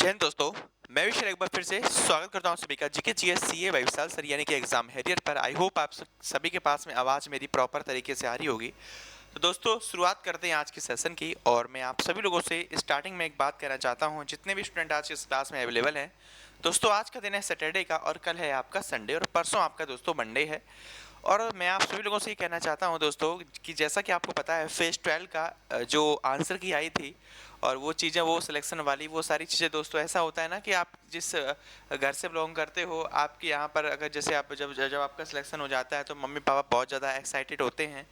जय हिंद दोस्तों। मैं विशर एक बार फिर से स्वागत करता हूं सभी का GK GS CA by Vishal sir यानी कि एग्जाम हैरियर पर। आई होप आप सभी के पास में आवाज़ मेरी प्रॉपर तरीके से आ रही होगी। तो दोस्तों शुरुआत करते हैं आज के सेशन की। और मैं आप सभी लोगों से स्टार्टिंग में एक बात कहना चाहता हूं, जितने भी स्टूडेंट आज इस क्लास में अवेलेबल हैं दोस्तों, आज का दिन है सैटरडे का और कल है आपका संडे और परसों आपका दोस्तों मंडे है। और मैं आप सभी लोगों से ये कहना चाहता हूं दोस्तों कि जैसा कि आपको पता है फेज 12 का जो आंसर की आई थी और वो चीज़ें, वो सिलेक्शन वाली वो सारी चीज़ें दोस्तों, ऐसा होता है ना कि आप जिस घर से बिलोंग करते हो, आपके यहाँ पर अगर जैसे आप जब जब आपका सिलेक्शन हो जाता है तो मम्मी पापा बहुत ज़्यादा एक्साइटेड होते हैं।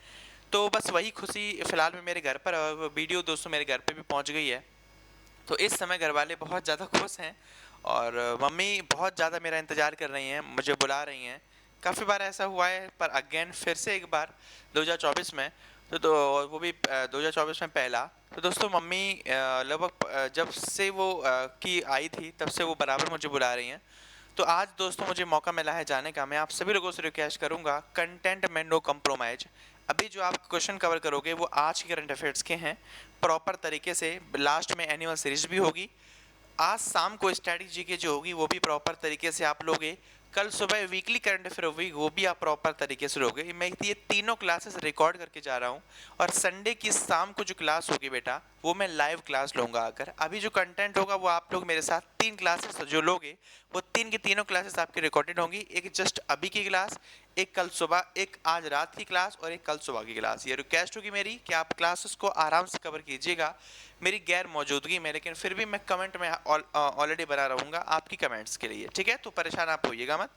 तो बस वही खुशी फ़िलहाल में मेरे घर पर, और वो वीडियो दोस्तों मेरे घर पे भी पहुँच गई है। तो इस समय घर वाले बहुत ज़्यादा खुश हैं और मम्मी बहुत ज़्यादा मेरा इंतज़ार कर रही हैं, मुझे बुला रही हैं। काफ़ी बार ऐसा हुआ है पर अगेन फिर से एक बार 2024 में, तो वो भी 2024 में पहला। तो दोस्तों मम्मी लगभग जब से वो की आई थी तब से वो बराबर मुझे बुला रही हैं। तो आज दोस्तों मुझे मौका मिला है जाने का। मैं आप सभी लोगों से रिक्वेस्ट करूंगा, कंटेंट में नो कम्प्रोमाइज। अभी जो आप क्वेश्चन कवर करोगे वो आज के करंट अफेयर्स के हैं प्रॉपर तरीके से। लास्ट में एनुअल सीरीज भी होगी। आज शाम को स्ट्रैटेजी की जो होगी वो भी प्रॉपर तरीके से आप लोगे। कल सुबह वीकली करंट अफेयर होगी, वो भी आप प्रॉपर तरीके से लोगे। मैं ये तीनों क्लासेस रिकॉर्ड करके जा रहा हूँ और संडे की शाम को जो क्लास होगी बेटा, वो मैं लाइव क्लास लूँगा आकर। अभी जो कंटेंट होगा वो आप लोग मेरे साथ तीन क्लासेस जो लोगे, वो तीन की तीनों क्लासेस आपकी रिकॉर्डेड होंगी। एक जस्ट अभी की क्लास, एक कल सुबह, एक आज रात की क्लास और एक कल सुबह की क्लास। ये रिक्वेस्ट होगी मेरी कि आप क्लासेस को आराम से कवर कीजिएगा मेरी गैर मौजूदगी में, लेकिन फिर भी मैं कमेंट में ऑलरेडी बना रहूँगा आपकी कमेंट्स के लिए, ठीक है। तो परेशान आप होइएगा मत।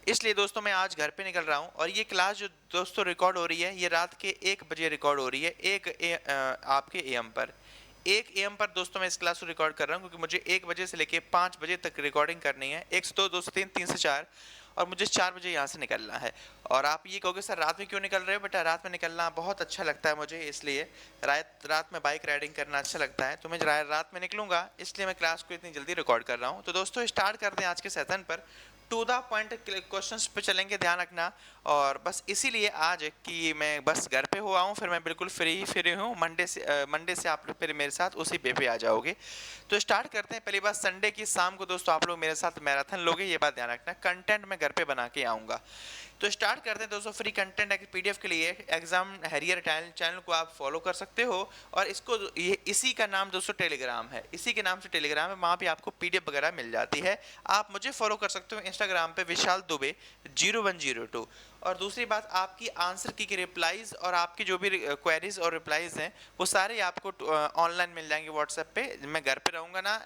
इसलिए दोस्तों मैं आज घर पे निकल रहा हूँ और ये क्लास जो दोस्तों रिकॉर्ड हो रही है, ये रात के 1 बजे रिकॉर्ड हो रही है, आपके एएम पर। 1 एएम पर दोस्तों मैं इस क्लास को रिकॉर्ड कर रहा हूँ क्योंकि मुझे 1 बजे से लेके 5 बजे तक रिकॉर्डिंग करनी है। 1 से 2, 2 से 3, 3 से 4, और मुझे 4 बजे यहाँ से निकलना है। और आप ये कहोगे सर रात में क्यों निकल रहे हो? बेटा रात में निकलना बहुत अच्छा लगता है मुझे, इसलिए रात में बाइक राइडिंग करना अच्छा लगता है, तो मैं रात में निकलूंगा, इसलिए मैं क्लास को इतनी जल्दी रिकॉर्ड कर रहा हूँ। तो दोस्तों स्टार्ट करते हैं आज के सेशन पर। टू द पॉइंट क्वेश्चंस पे चलेंगे, ध्यान रखना। और बस इसीलिए आज कि मैं बस घर पे हुआ हूँ, फिर मैं बिल्कुल फ्री हूँ। मंडे से आप लोग फिर मेरे साथ उसी पे आ जाओगे। तो स्टार्ट करते हैं। पहली बात, संडे की शाम को दोस्तों आप लोग मेरे साथ मैराथन लोगे, ये बात ध्यान रखना। कंटेंट मैं घर पे बना के आऊँगा। तो स्टार्ट करते हैं दोस्तों। फ्री कंटेंट पीडीएफ के लिए एग्जाम हैरियर चैनल को आप फॉलो कर सकते हो। और इसको इसी का नाम दोस्तों टेलीग्राम है, इसी के नाम से टेलीग्राम है, वहाँ पे आपको पीडीएफ वगैरह मिल जाती है। आप मुझे फॉलो कर सकते हो इंस्टाग्राम पे विशाल दुबे 0102। और दूसरी बात, आपकी आंसर की रिप्लाईज और आपकी जो भी क्वेरीज और रिप्लाईज हैं वो सारे आपको ऑनलाइन मिल जाएंगे व्हाट्सएप पे। मैं घर पे रहूँगा ना,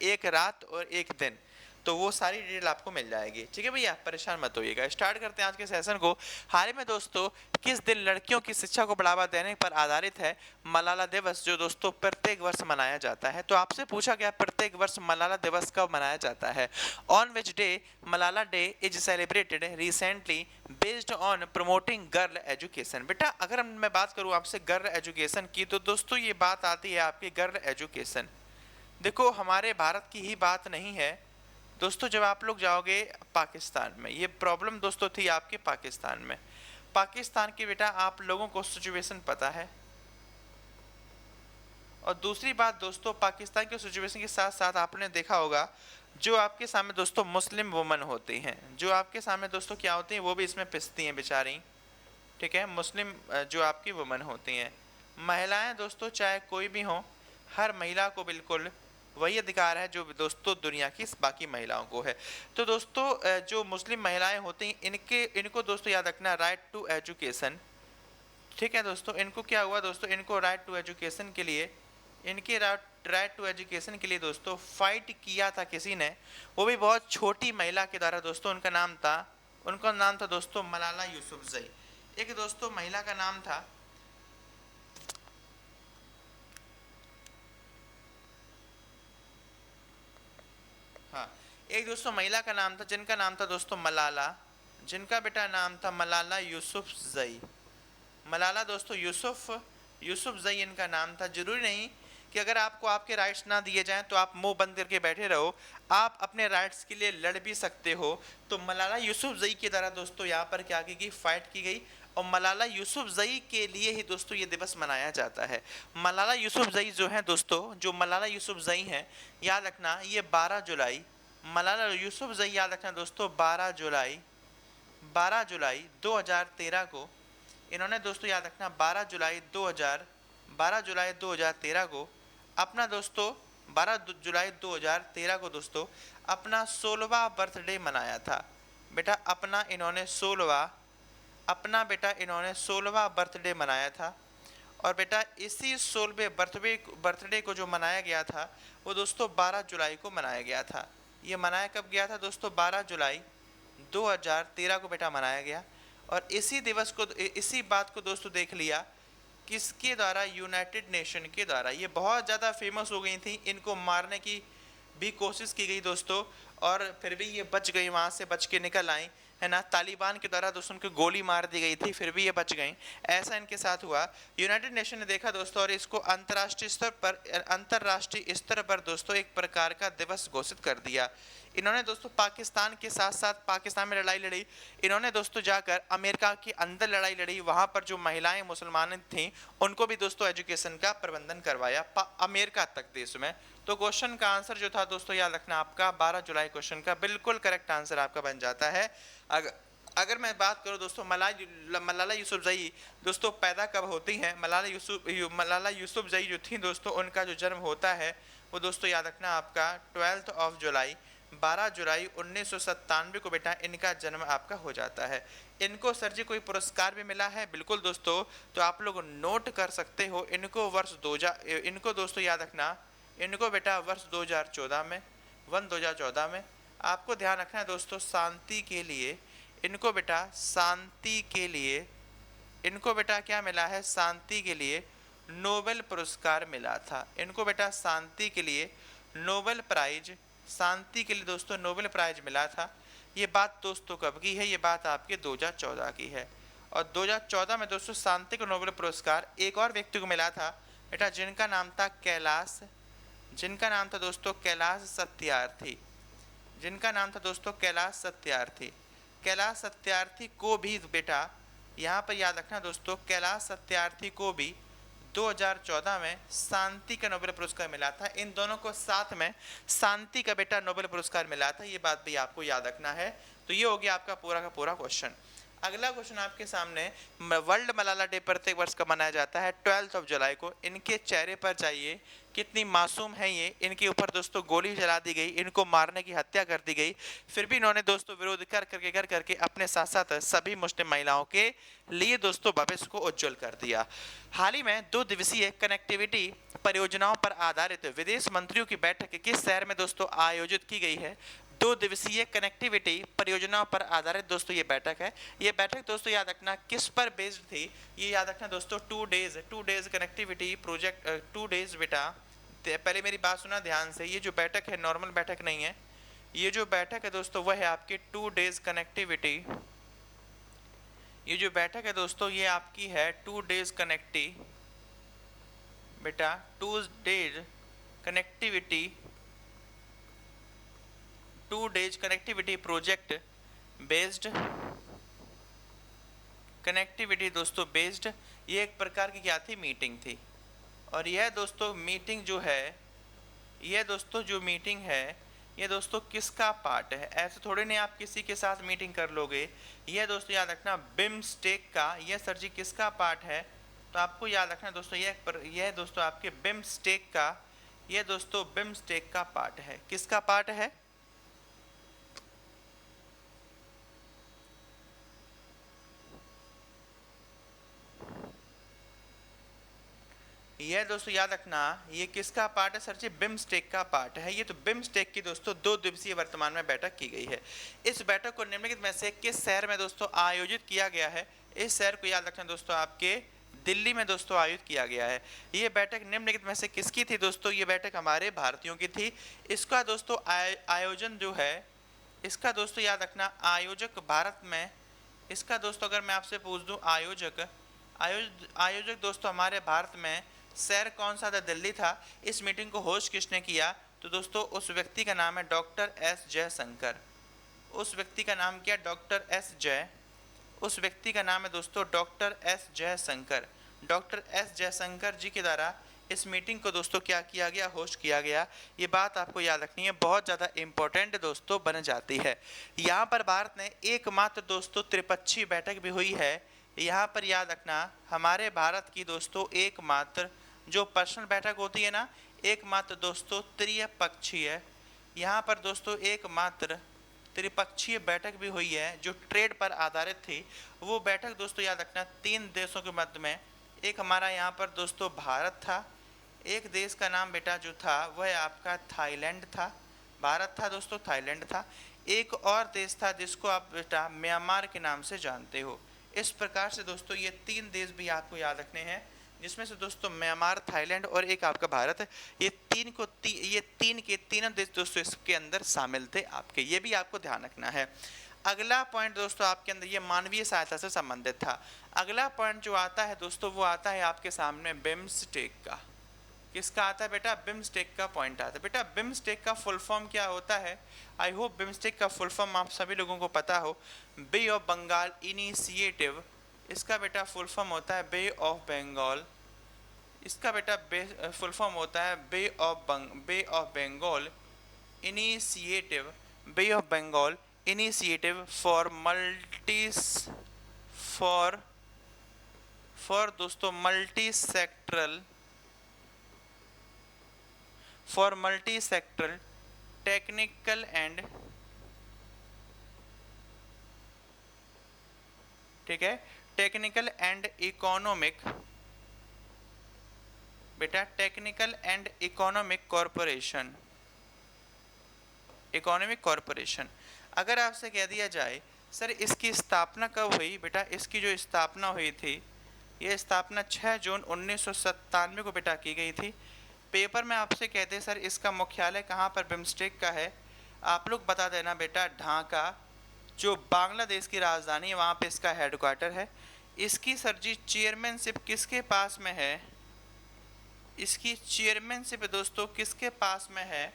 एक रात और एक दिन, तो वो सारी डिटेल आपको मिल जाएगी, ठीक है भैया, परेशान मत होइएगा। स्टार्ट करते हैं आज के सेशन को। हाल ही में दोस्तों किस दिन लड़कियों की शिक्षा को बढ़ावा देने पर आधारित है मलाला दिवस, जो दोस्तों प्रत्येक वर्ष मनाया जाता है। तो आपसे पूछा गया प्रत्येक वर्ष मलाला दिवस कब मनाया जाता है? On which day Malala day is celebrated recently based on promoting girl education. बेटा अगर मैं बात करूँ आपसे गर्ल एजुकेशन की, तो दोस्तों ये बात आती है आपकी गर्ल एजुकेशन। देखो हमारे भारत की ही बात नहीं है दोस्तों। जब आप लोग जाओगे पाकिस्तान में, ये प्रॉब्लम दोस्तों थी आपके पाकिस्तान में। पाकिस्तान की बेटा आप लोगों को सिचुएशन पता है। और दूसरी बात दोस्तों, पाकिस्तान की सिचुएशन के साथ साथ आपने देखा होगा जो आपके सामने दोस्तों मुस्लिम वुमन होती हैं, जो आपके सामने दोस्तों क्या होती हैं, वो भी इसमें पिसती हैं बेचारी, ठीक है। मुस्लिम जो आपकी वुमन होती हैं, महिलाएं दोस्तों चाहे कोई भी हो, हर महिला को बिल्कुल वही अधिकार है जो दोस्तों दुनिया की बाकी महिलाओं को है। तो दोस्तों जो मुस्लिम महिलाएं होती हैं, इनको दोस्तों याद रखना, राइट टू एजुकेशन, ठीक है दोस्तों। इनको क्या हुआ दोस्तों, इनको राइट टू एजुकेशन के लिए, इनके राइट टू एजुकेशन के लिए दोस्तों फाइट किया था किसी ने, वो भी बहुत छोटी महिला के द्वारा दोस्तों। उनका नाम था दोस्तों मलाला यूसुफजई। एक दोस्तों महिला का नाम था, हाँ, एक दोस्तों महिला का नाम था जिनका नाम था दोस्तों मलाला, जिनका बेटा नाम था मलाला यूसुफजई। मलाला दोस्तों यूसुफजई इनका नाम था। जरूरी नहीं कि अगर आपको आपके राइट्स ना दिए जाएं तो आप मुंह बंद करके बैठे रहो, आप अपने राइट्स के लिए लड़ भी सकते हो। तो मलाला यूसुफजई के द्वारा दोस्तों यहाँ पर क्या की गई, फाइट की गई। और मलाला यूसुफजई के लिए ही दोस्तों ये दिवस मनाया जाता है। मलाला यूसुफजई जो है दोस्तों, जो मलाला यूसुफजई हैं, याद रखना ये 12 जुलाई, मलाला यूसुफजई याद रखना दोस्तों 12 जुलाई 2013 को इन्होंने दोस्तों याद रखना 12 जुलाई 2013 को अपना दोस्तों 12 जुलाई 2013 को दोस्तों अपना 16वां बर्थडे मनाया था। बेटा इन्होंने 16वां बर्थडे मनाया था। और बेटा इसी 16वें बर्थडे को जो मनाया गया था वो दोस्तों 12 जुलाई को मनाया गया था। ये मनाया कब गया था दोस्तों? 12 जुलाई 2013 को बेटा मनाया गया। और इसी बात को दोस्तों देख लिया किसके द्वारा? यूनाइटेड नेशन के द्वारा। ये बहुत ज़्यादा फेमस हो गई थी, इनको मारने की भी कोशिश की गई दोस्तों, और फिर भी ये बच गई, वहाँ से बच के निकल आई, है ना। तालिबान के द्वारा दोस्तों उनको गोली मार दी गई थी, फिर भी ये बच गई। ऐसा इनके साथ हुआ। यूनाइटेड नेशन ने देखा दोस्तों और इसको अंतर्राष्ट्रीय स्तर पर दोस्तों एक प्रकार का दिवस घोषित कर दिया। इन्होंने दोस्तों पाकिस्तान के साथ साथ पाकिस्तान में लड़ाई लड़ी, इन्होंने दोस्तों जाकर अमेरिका के अंदर लड़ाई लड़ी, वहाँ पर जो महिलाएं मुसलमान थीं उनको भी दोस्तों एजुकेशन का प्रबंधन करवाया अमेरिका तक देश में। तो क्वेश्चन का आंसर जो था दोस्तों याद रखना आपका 12 जुलाई क्वेश्चन का बिल्कुल करेक्ट आंसर आपका बन जाता है। अगर मैं बात करूं दोस्तों मलाला यूसुफजई दोस्तों पैदा कब होती हैं? मलाला यूसुफजई जो थी दोस्तों उनका जो जन्म होता है वो दोस्तों याद रखना आपका 12 जुलाई 12 जुलाई 1997 को बेटा इनका जन्म आपका हो जाता है। इनको सर जी कोई पुरस्कार भी मिला है? बिल्कुल दोस्तों, तो आप लोग नोट कर सकते हो। इनको दोस्तों याद रखना, इनको बेटा वर्ष 2014 में आपको ध्यान रखना है दोस्तों शांति के लिए, इनको बेटा क्या मिला है? शांति के लिए नोबेल पुरस्कार मिला था। इनको बेटा शांति के लिए दोस्तों नोबेल प्राइज मिला था। ये बात दोस्तों कब की है? ये बात आपके 2014 की है। और 2014 में दोस्तों शांति को नोबेल पुरस्कार एक और व्यक्ति को मिला था बेटा, जिनका नाम था दोस्तों कैलाश सत्यार्थी। कैलाश सत्यार्थी को भी बेटा यहाँ पर याद रखना दोस्तों, कैलाश सत्यार्थी को भी 2014 में शांति का नोबेल पुरस्कार मिला था। इन दोनों को साथ में शांति का बेटा नोबेल पुरस्कार मिला था, ये बात भी आपको याद रखना है। तो ये हो गया आपका पूरा का पूरा क्वेश्चन। अगला क्वेश्चन आपके सामने, वर्ल्ड मलाला डे प्रत्येक वर्ष कब मनाया जाता है? 12 जुलाई को। इनके चेहरे पर जाइए, कितनी मासूम है ये। इनके ऊपर दोस्तों गोली चला दी गई, इनको मारने की हत्या कर दी गई, फिर भी इन्होंने दोस्तों विरोध कर करके अपने साथ साथ सभी मुस्लिम महिलाओं के लिए दोस्तों भविष्य को उज्जवल कर दिया। हाल ही में 2 दिवसीय कनेक्टिविटी परियोजनाओं पर आधारित विदेश मंत्रियों की बैठक किस शहर में दोस्तों आयोजित की गई है? 2 दिवसीय कनेक्टिविटी परियोजनाओं पर आधारित दोस्तों ये बैठक है। ये बैठक दोस्तों याद रखना किस पर बेस्ड थी? ये याद रखना दोस्तों 2 डेज कनेक्टिविटी प्रोजेक्ट 2 डेज बेटा। पहले मेरी बात सुना ध्यान से, ये जो बैठक है नॉर्मल बैठक नहीं है, ये जो बैठक है दोस्तों वह है आपकी 2 डेज कनेक्टिविटी। ये जो बैठक है दोस्तों ये आपकी है 2 डेज बेटा 2 days connectivity project based connectivity दोस्तों बेस्ड। ये एक प्रकार की क्या थी? मीटिंग थी। और यह दोस्तों मीटिंग जो है, ये दोस्तों किसका पार्ट है? ऐसे थोड़े नहीं आप किसी के साथ मीटिंग कर लोगे। ये दोस्तों याद रखना बिम्स्टेक का, ये सर जी किसका पार्ट है? तो आपको याद रखना दोस्तों यह दोस्तों आपके बिम्स्टेक का पार्ट है। किसका पार्ट है? यह दोस्तों याद रखना ये किसका पार्ट है सर जी? बिम्स्टेक का पार्ट है। ये तो बिम्स्टेक की दोस्तों 2 दिवसीय वर्तमान में बैठक की गई है। इस बैठक को निम्नलिखित में से किस शहर में दोस्तों आयोजित किया गया है? इस शहर को याद रखना दोस्तों आपके दिल्ली में दोस्तों आयोजित किया गया है। ये बैठक निम्नलिखित में से किसकी थी दोस्तों? ये बैठक हमारे भारतीयों की थी। इसका दोस्तों आयोजन जो है, इसका दोस्तों याद रखना आयोजक भारत में, इसका दोस्तों अगर मैं आपसे पूछ दूं आयोजक दोस्तों हमारे भारत में शहर कौन सा था? दिल्ली था। इस मीटिंग को होस्ट किसने किया? तो दोस्तों उस व्यक्ति का नाम है डॉक्टर एस जयशंकर। उस व्यक्ति का नाम क्या? डॉक्टर एस उस व्यक्ति का नाम है दोस्तों doctor S Jaishankar. Doctor S Jaishankar ji के द्वारा इस मीटिंग को दोस्तों क्या किया गया, होस्ट किया गया। ये बात आपको याद रखनी है, बहुत ज़्यादा इंपॉर्टेंट दोस्तों बन जाती है। यहाँ पर भारत ने एकमात्र दोस्तों त्रिपक्षीय बैठक भी हुई है। यहाँ पर याद रखना, हमारे भारत की दोस्तों एकमात्र जो पर्सनल बैठक होती है ना, एकमात्र दोस्तों त्रिपक्षीय, यहाँ पर दोस्तों एकमात्र त्रिपक्षीय बैठक भी हुई है जो ट्रेड पर आधारित थी। वो बैठक दोस्तों याद रखना 3 देशों के मध्य में, एक हमारा यहाँ पर दोस्तों भारत था, एक देश का नाम बेटा जो था वह आपका थाईलैंड था, भारत था दोस्तों, थाईलैंड था, एक और देश था जिसको आप बेटा म्यांमार के नाम से जानते हो। इस प्रकार से दोस्तों ये 3 देश भी आपको याद रखने हैं, जिसमें से दोस्तों म्यांमार, थाईलैंड और एक आपका भारत, ये तीन के तीनों देश दोस्तों इसके अंदर शामिल थे आपके, ये भी आपको ध्यान रखना है। अगला पॉइंट दोस्तों आपके अंदर ये मानवीय सहायता से संबंधित था। अगला पॉइंट जो आता है दोस्तों वो आता है आपके सामने बिम्स्टेक का। किसका आता है बेटा? बिम्स्टेक का पॉइंट आता है। बेटा बिम्स्टेक का फुल फॉर्म क्या होता है? आई होप बिम्स्टेक का फुल फॉर्म आप सभी लोगों को पता हो। बे ऑफ बंगाल इनिशिएटिव, इसका बेटा फुल फॉर्म होता है बे ऑफ बंगाल। इसका बेटा फुल फॉर्म होता है bay of Bengal initiative, bay of Bengal initiative for दोस्तों मल्टी सेक्टरल टेक्निकल एंड, ठीक है, टेक्निकल एंड इकोनॉमिक, बेटा technical and economic corporation, economic corporation. अगर आपसे कह दिया जाए सर इसकी स्थापना कब हुई, बेटा इसकी जो स्थापना हुई थी, ये स्थापना 6 जून 1997 को बेटा की गई थी। पेपर में आपसे कहते हैं सर इसका मुख्यालय कहाँ पर बिम्स्टेक का है, आप लोग बता देना बेटा ढाका, जो बांग्लादेश की राजधानी है वहाँ पे इसका हेडक्वार्टर है। इसकी सर जी चेयरमैनशिप किसके पास में है? इसकी चेयरमैनशिप दोस्तों किसके पास में है?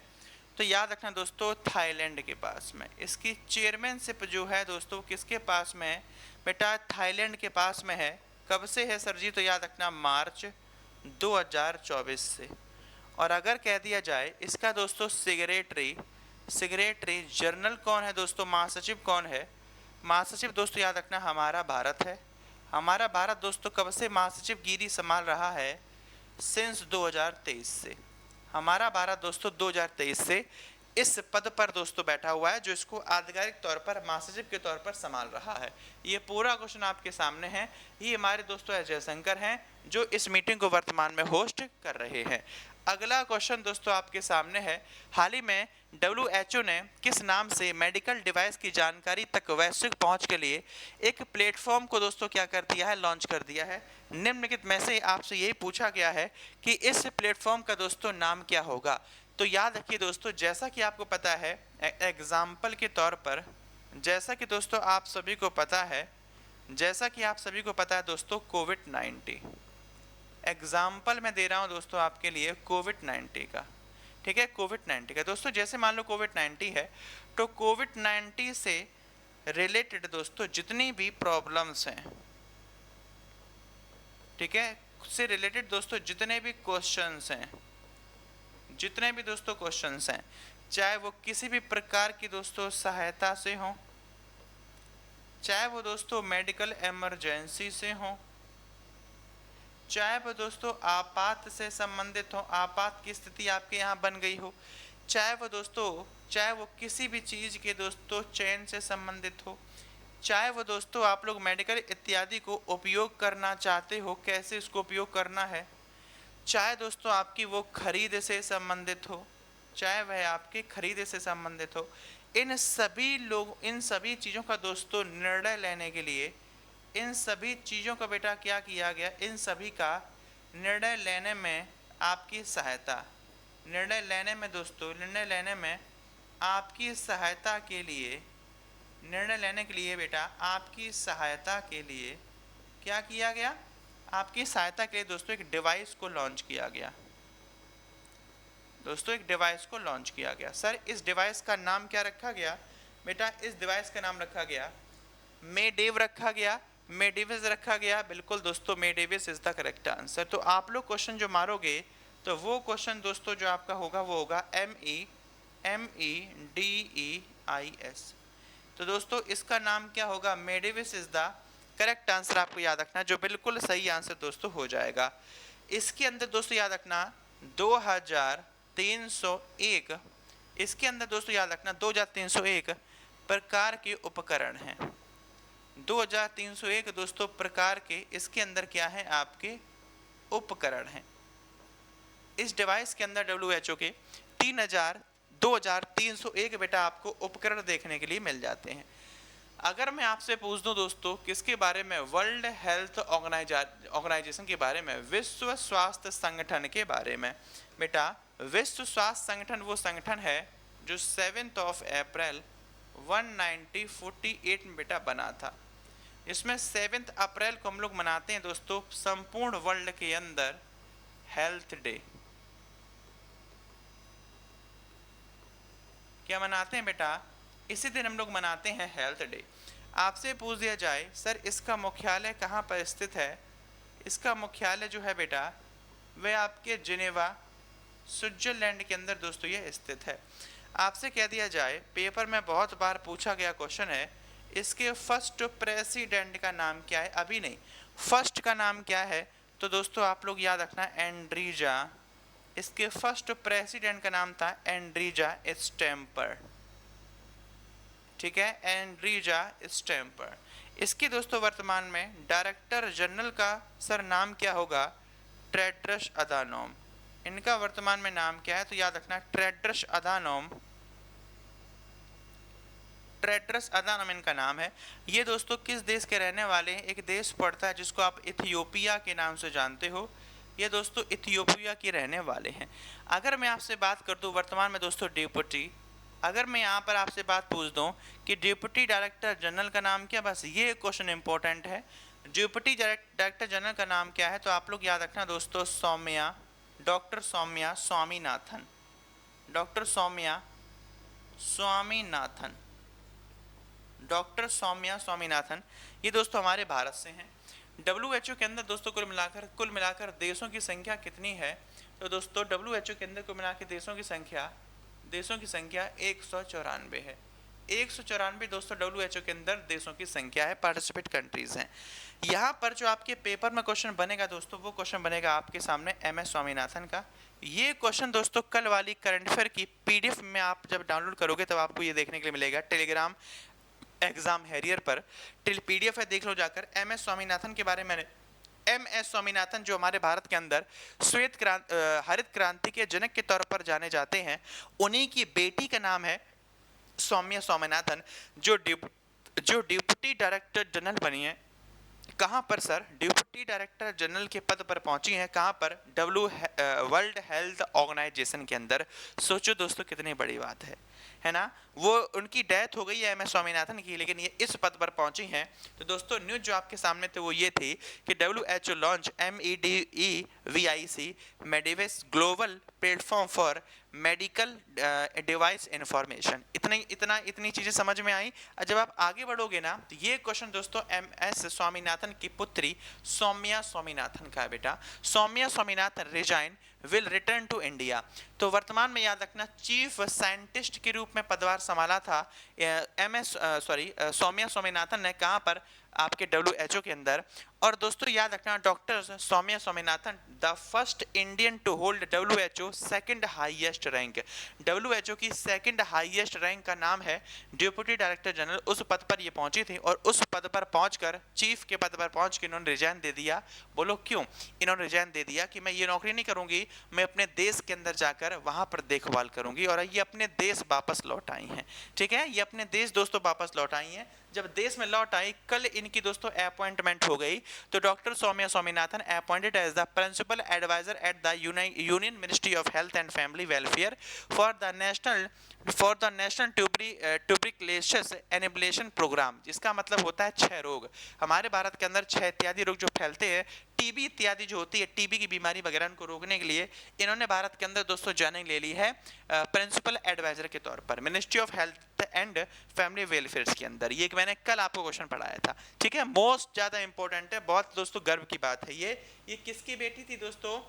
तो याद रखना दोस्तों थाईलैंड के पास में। इसकी चेयरमैनशिप जो है दोस्तों किसके पास में है? बेटा थाईलैंड के पास में है। कब से है सर जी? तो याद रखना मार्च 2024 से। और अगर कह दिया जाए इसका दोस्तों सेक्रेटरी जनरल कौन है दोस्तों, महासचिव कौन है? महासचिव दोस्तों याद रखना हमारा भारत है। हमारा भारत दोस्तों कब से महासचिव गिरी संभाल रहा है? सिंस 2023 से। हमारा भारत दोस्तों 2023 से इस पद पर दोस्तों बैठा हुआ है, जो इसको आधिकारिक तौर पर महासचिव के तौर पर संभाल रहा है। ये पूरा क्वेश्चन आपके सामने है। ये हमारे दोस्तों एस जयशंकर हैं जो इस मीटिंग को वर्तमान में होस्ट कर रहे हैं। अगला क्वेश्चन दोस्तों आपके सामने है, हाल ही में WHO ने किस नाम से मेडिकल डिवाइस की जानकारी तक वैश्विक पहुंच के लिए एक प्लेटफॉर्म को दोस्तों क्या कर दिया है? लॉन्च कर दिया है। निम्नलिखित में से आपसे यही पूछा गया है कि इस प्लेटफॉर्म का दोस्तों नाम क्या होगा। तो याद रखिए दोस्तों, जैसा कि आपको पता है एग्जाम्पल के तौर पर, जैसा कि दोस्तों आप सभी को पता है, दोस्तों कोविड-19 एग्जाम्पल मैं दे रहा हूं दोस्तों आपके लिए कोविड-19 का, ठीक है, कोविड-19 का। दोस्तों जैसे मान लो कोविड-19 है, तो कोविड-19 से रिलेटेड दोस्तों जितनी भी प्रॉब्लम्स हैं, ठीक है, से रिलेटेड दोस्तों जितने भी क्वेश्चंस हैं, चाहे वो किसी भी प्रकार की दोस्तों सहायता से हो, चाहे वो दोस्तों मेडिकल इमरजेंसी से हो, चाहे वो दोस्तों आपात से संबंधित हो, आपात की स्थिति आपके यहाँ बन गई हो, चाहे वो किसी भी चीज़ के दोस्तों चयन से संबंधित हो, चाहे वो दोस्तों आप लोग मेडिकल इत्यादि को उपयोग करना चाहते हो, कैसे इसको उपयोग करना है, चाहे दोस्तों आपकी वो खरीद से संबंधित हो, इन सभी चीज़ों का दोस्तों निर्णय लेने के लिए, इन सभी चीज़ों का बेटा क्या किया गया, इन सभी का निर्णय लेने में आपकी सहायता, निर्णय लेने में आपकी सहायता के लिए, निर्णय लेने के लिए बेटा आपकी सहायता के लिए क्या किया गया? आपकी सहायता के लिए दोस्तों एक डिवाइस को लॉन्च किया गया। सर इस डिवाइस का नाम क्या रखा गया? बेटा इस डिवाइस का नाम रखा गया मेडेव रखा गया, मेडिविस रखा गया, बिल्कुल दोस्तों मेडिविस इज द करेक्ट आंसर। तो आप लोग क्वेश्चन जो मारोगे तो वो क्वेश्चन दोस्तों जो आपका होगा वो होगा MEDEIS। तो दोस्तों इसका नाम क्या होगा, मेडिविस इज द करेक्ट आंसर, आपको याद रखना, जो बिल्कुल सही आंसर दोस्तों हो जाएगा। इसके अंदर दोस्तों याद रखना 2301, इसके अंदर दोस्तों याद रखना 2301 प्रकार के उपकरण हैं। 2301 दोस्तों प्रकार के इसके अंदर क्या है, आपके उपकरण हैं। इस डिवाइस के अंदर WHO के 2301 बेटा आपको उपकरण देखने के लिए मिल जाते हैं। अगर मैं आपसे पूछ दूं दोस्तों किसके बारे में, वर्ल्ड हेल्थ ऑर्गेनाइजेशन के बारे में, विश्व स्वास्थ्य संगठन के बारे में, बेटा विश्व स्वास्थ्य संगठन वो संगठन है जो 7 अप्रैल 1948 में बेटा बना था। इसमें 7 अप्रैल को हम लोग मनाते हैं दोस्तों संपूर्ण वर्ल्ड के अंदर हेल्थ डे। क्या मनाते हैं बेटा, इसी दिन हम लोग मनाते हैं हेल्थ डे। आपसे पूछ दिया जाए सर इसका मुख्यालय कहाँ पर स्थित है, इसका मुख्यालय जो है बेटा वह आपके जिनेवा स्विट्जरलैंड के अंदर दोस्तों ये स्थित है। आपसे कह दिया जाए, पेपर में बहुत बार पूछा गया क्वेश्चन है, इसके फर्स्ट प्रेसिडेंट का नाम क्या है, अभी नहीं, फर्स्ट का नाम क्या है, तो दोस्तों आप लोग याद रखना एंड्रीजा। इसके फर्स्ट प्रेसिडेंट का नाम था एंड्रीजा स्टैम्पर, ठीक है, एंड्रीजा स्टैम्पर। इसके दोस्तों वर्तमान में डायरेक्टर जनरल का सर नाम क्या होगा, टेड्रस अधानोम। इनका वर्तमान में नाम क्या है, तो याद रखना टेड्रस अधानोम, टेड्रस अधानोम इनका नाम है। ये दोस्तों किस देश के रहने वाले हैं, एक देश पड़ता है जिसको आप इथियोपिया के नाम से जानते हो, ये दोस्तों इथियोपिया के रहने वाले हैं। अगर मैं आपसे बात कर दूं वर्तमान में दोस्तों डिप्टी, अगर मैं यहाँ पर आपसे बात पूछ दूं कि डिप्टी डायरेक्टर जनरल का नाम क्या, बस ये क्वेश्चन इंपॉर्टेंट है, डिप्टी डायरेक्टर जनरल का नाम क्या है, तो आप लोग याद रखना दोस्तों Soumya, doctor Soumya Swaminathan, doctor Soumya Swaminathan, doctor Soumya Swaminathan. ये दोस्तों हमारे भारत से हैं। WHO के अंदर दोस्तों कुल मिलाकर देशों की संख्या कितनी है, तो दोस्तों WHO के अंदर कुल मिलाकर देशों की संख्या 194 है। 194 दोस्तों WHO के अंदर देशों की संख्या है, पार्टिसिपेट कंट्रीज हैं। यहाँ पर जो आपके पेपर में क्वेश्चन बनेगा दोस्तों, वो क्वेश्चन बनेगा आपके सामने MS स्वामीनाथन का। ये क्वेश्चन दोस्तों कल वाली करंट अफेयर की PDF में आप जब डाउनलोड करोगे तब आपको ये देखने के लिए मिलेगा, टेलीग्राम एग्जाम हैरियर पर PDF है, देख लो जाकर। MS स्वामीनाथन के बारे में, MS स्वामीनाथन जो हमारे भारत के अंदर हरित क्रांति के जनक के तौर पर जाने जाते हैं, उन्हीं की बेटी का नाम है सौम्या स्वामीनाथन, जो डिप्टी डायरेक्टर जनरल बनी है। कहाँ पर सर, डिप्टी डायरेक्टर जनरल के पद पर पहुंची हैं, कहाँ पर, वर्ल्ड हेल्थ ऑर्गेनाइजेशन के अंदर। सोचो दोस्तों कितनी बड़ी बात है ना। वो उनकी डेथ हो गई है MS स्वामीनाथन की, लेकिन ये इस पद पर पहुंची हैं। तो दोस्तों न्यूज जो आपके सामने थे वो ये थी कि WHO launch MEDEVIC MeDevIS global platform for medical device information. इतनी चीजें समझ में आई। जब आप आगे बढ़ोगे ना तो ये क्वेश्चन दोस्तों MS स्वामीनाथन की पुत्री सौम्या स्वामीनाथन का है बेटा। Soumya Swaminathan resign will return to India. तो वर्तमान में याद रखना चीफ साइंटिस्ट के रूप में पदभार संभाला था सौम्या स्वामीनाथन ने, कहाँ पर, आपके WHO के अंदर। और दोस्तों याद रखना doctor Soumya Swaminathan the first Indian to hold WHO second highest rank. WHO की सेकंड हाईएस्ट रैंक का नाम है डिप्टी डायरेक्टर जनरल। उस पद पर ये पहुंची थी और उस पद पर पहुंचकर, चीफ के पद पर पहुंच के इन्होंने रिजाइन दे दिया। बोलो क्यों इन्होंने रिजाइन दे दिया, कि मैं ये नौकरी नहीं करूंगी, मैं अपने देश के अंदर जाकर वहां पर देखभाल करूंगी। और ये अपने देश वापस लौट आई हैं, ठीक है, ये अपने देश दोस्तों वापस लौट आई हैं। जब देश में लौट आई, कल इनकी दोस्तों अपॉइंटमेंट हो गई। तो doctor Soumya Swaminathan appointed as the principal adviser at the union ministry of health and family welfare for the national tuberculosis annihilation programme. जिसका मतलब होता है 6 रोग। हमारे भारत के अंदर 6 इत्यादि रोग जो फैलते हैं, टीबी इत्यादि जो होती है, टीबी की बीमारी वगैरह उनको रोकने के लिए इन्होंने भारत के अंदर दोस्तों ज्वाइनिंग ले ली है प्रिंसिपल एडवाइजर के तौर पर ministry of health and family welfare के अंदर। ये मैंने कल आपको क्वेश्चन पढ़ाया था, ठीक है, मोस्ट ज़्यादा इंपॉर्टेंट है, बहुत दोस्तों गर्व की बात है। ये किसकी बेटी थी दोस्तों?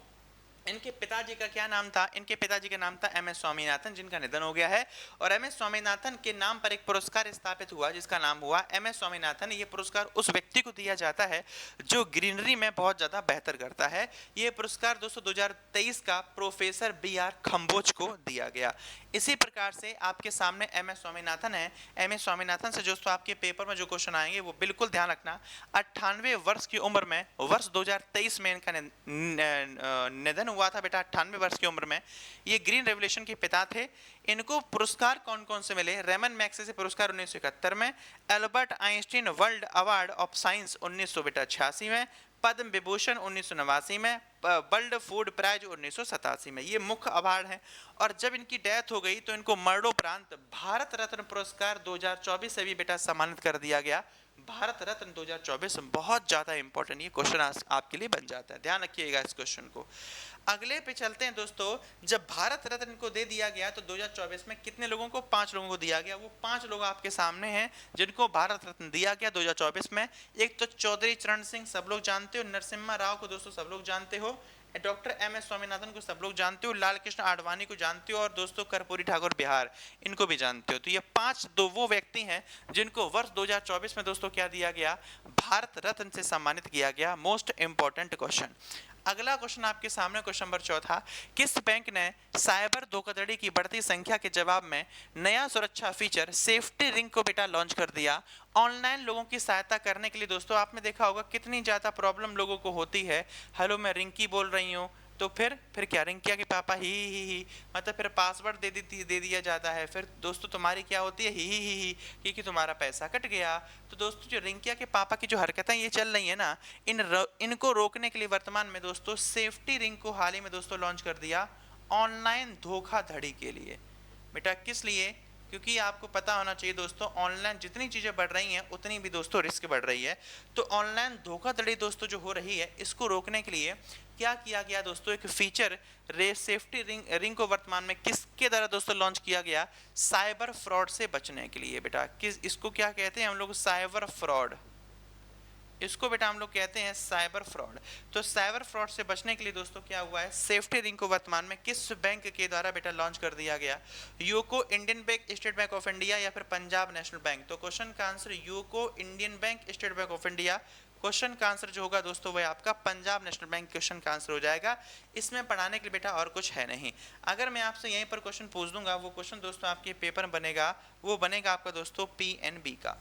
इनके पिताजी का क्या नाम था? इनके पिताजी का नाम था एम एस स्वामीनाथन, जिनका निधन हो गया है। और एम एस स्वामीनाथन के नाम पर एक पुरस्कार स्थापित हुआ जिसका नाम हुआ एम एस स्वामीनाथन। ये पुरस्कार उस व्यक्ति को दिया जाता है जो ग्रीनरी में बहुत ज़्यादा बेहतर करता है। ये पुरस्कार दोस्तों 2023 का प्रोफेसर बी आर खम्बोज को दिया गया। इसी प्रकार से आपके सामने एम एस स्वामीनाथन है। एम एस स्वामीनाथन से दोस्तों आपके पेपर में जो क्वेश्चन आएंगे वो बिल्कुल ध्यान रखना। 98 वर्ष की उम्र में वर्ष 2023 में इनका निधन हुआ था बेटा, 98 वर्ष की उम्र में। ये ग्रीन रेवोल्यूशन के पिता थे। इनको पुरस्कार कौन कौन से मिले? रेमन मैग्सेसे पुरस्कार 1971 में, Albert Einstein world award of science 1986 में, पद्म विभूषण 1989 में, वर्ल्ड फूड प्राइज 1987 में। ये मुख्य अवार्ड हैं। और जब इनकी डेथ हो गई तो इनको मरणोपरांत भारत रत्न पुरस्कार 2024 से भी बेटा सम्मानित कर दिया गया। भारत रत्न 2024 बहुत ज़्यादा इंपॉर्टेंट ये क्वेश्चन आपके लिए बन जाता है, ध्यान रखिएगा इस क्वेश्चन को। अगले पे चलते हैं दोस्तों। जब भारत रत्न को दे दिया गया तो 2024 में कितने लोगों को? 5 लोगों को दिया गया। वो 5 लोग आपके सामने हैं जिनको भारत रत्न दिया गया 2024 में। एक तो चौधरी चरण सिंह, सब लोग जानते हो। नरसिम्हा राव को दोस्तों सब लोग जानते हो। डॉक्टर एम एस स्वामीनाथन को सब लोग जानते हो। लाल कृष्ण आडवाणी को जानते हो। और दोस्तों कर्पूरी ठाकुर बिहार, इनको भी जानते हो। तो ये 5 वो व्यक्ति हैं जिनको वर्ष 2024 में दोस्तों क्या दिया गया? भारत रत्न से सम्मानित किया गया। Most important question. अगला क्वेश्चन आपके सामने, क्वेश्चन नंबर 4 किस बैंक ने साइबर धोखाधड़ी की बढ़ती संख्या के जवाब में नया सुरक्षा फीचर सेफ्टी रिंग को बेटा लॉन्च कर दिया? ऑनलाइन लोगों की सहायता करने के लिए दोस्तों आपने देखा होगा कितनी ज़्यादा प्रॉब्लम लोगों को होती है। हेलो मैं रिंकी बोल रही हूँ, तो फिर क्या रिंकिया के पापा ही मतलब फिर पासवर्ड दे दिया जाता है। फिर दोस्तों तुम्हारी क्या होती है? ही क्योंकि तुम्हारा पैसा कट गया। तो दोस्तों जो रिंकिया के पापा की जो हरकतें ये चल रही है ना, इनको रोकने के लिए वर्तमान में दोस्तों सेफ्टी रिंग को हाल ही में दोस्तों लॉन्च कर दिया ऑनलाइन धोखाधड़ी के लिए। बेटा किस लिए? क्योंकि आपको पता होना चाहिए दोस्तों, ऑनलाइन जितनी चीज़ें बढ़ रही हैं उतनी भी दोस्तों रिस्क बढ़ रही है। तो ऑनलाइन धोखाधड़ी दोस्तों जो हो रही है इसको रोकने के लिए क्या किया गया दोस्तों? एक फीचर सेफ्टी रिंग को वर्तमान में किसके द्वारा दोस्तों लॉन्च किया गया? साइबर फ्रॉड से बचने के लिए बेटा। इसको क्या कहते हैं हम लोग? Cyber fraud. इसको बेटा हम लोग कहते हैं साइबर फ्रॉड। तो साइबर फ्रॉड से बचने के लिए दोस्तों क्या हुआ है? सेफ्टी रिंग को वर्तमान में किस बैंक के द्वारा बेटा लॉन्च कर दिया गया? UCO, Indian bank, state bank of India या फिर पंजाब नेशनल बैंक? तो क्वेश्चन का answer UCO, Indian bank, state bank of India. Question का आंसर जो होगा दोस्तों वह आपका पंजाब नेशनल बैंक क्वेश्चन का आंसर हो जाएगा। इसमें पढ़ाने के लिए बेटा और कुछ है नहीं। अगर मैं आपसे यहीं पर क्वेश्चन पूछ दूंगा, वो क्वेश्चन दोस्तों आपके पेपर में बनेगा, वो बनेगा आपका दोस्तों PNB का।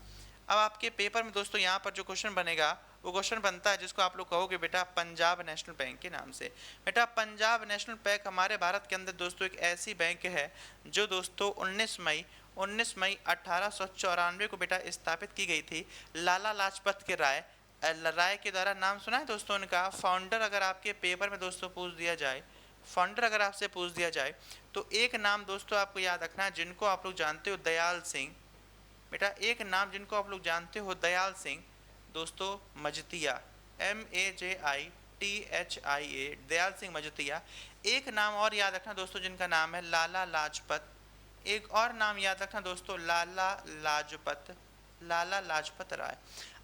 अब आपके पेपर में दोस्तों यहाँ पर जो क्वेश्चन बनेगा वो क्वेश्चन बनता है जिसको आप लोग कहोगे बेटा पंजाब नेशनल बैंक के नाम से। बेटा पंजाब नेशनल बैंक हमारे भारत के अंदर दोस्तों एक ऐसी बैंक है जो दोस्तों 19 मई 1894 को बेटा स्थापित की गई थी लाला लाजपत के राय के द्वारा। नाम सुना है दोस्तों उनका? फाउंडर अगर आपके पेपर में दोस्तों पूछ दिया जाए, फाउंडर अगर आपसे पूछ दिया जाए तो एक नाम दोस्तों आपको याद रखना है जिनको आप लोग जानते हो, दयाल सिंह। बेटा एक नाम जिनको आप लोग जानते हो, दयाल सिंह दोस्तों मजतिया, MAJITHIA, दयाल सिंह मजतिया। एक नाम और याद रखना दोस्तों जिनका नाम है लाला लाजपत। एक और नाम याद रखना दोस्तों, लाला लाजपत राय।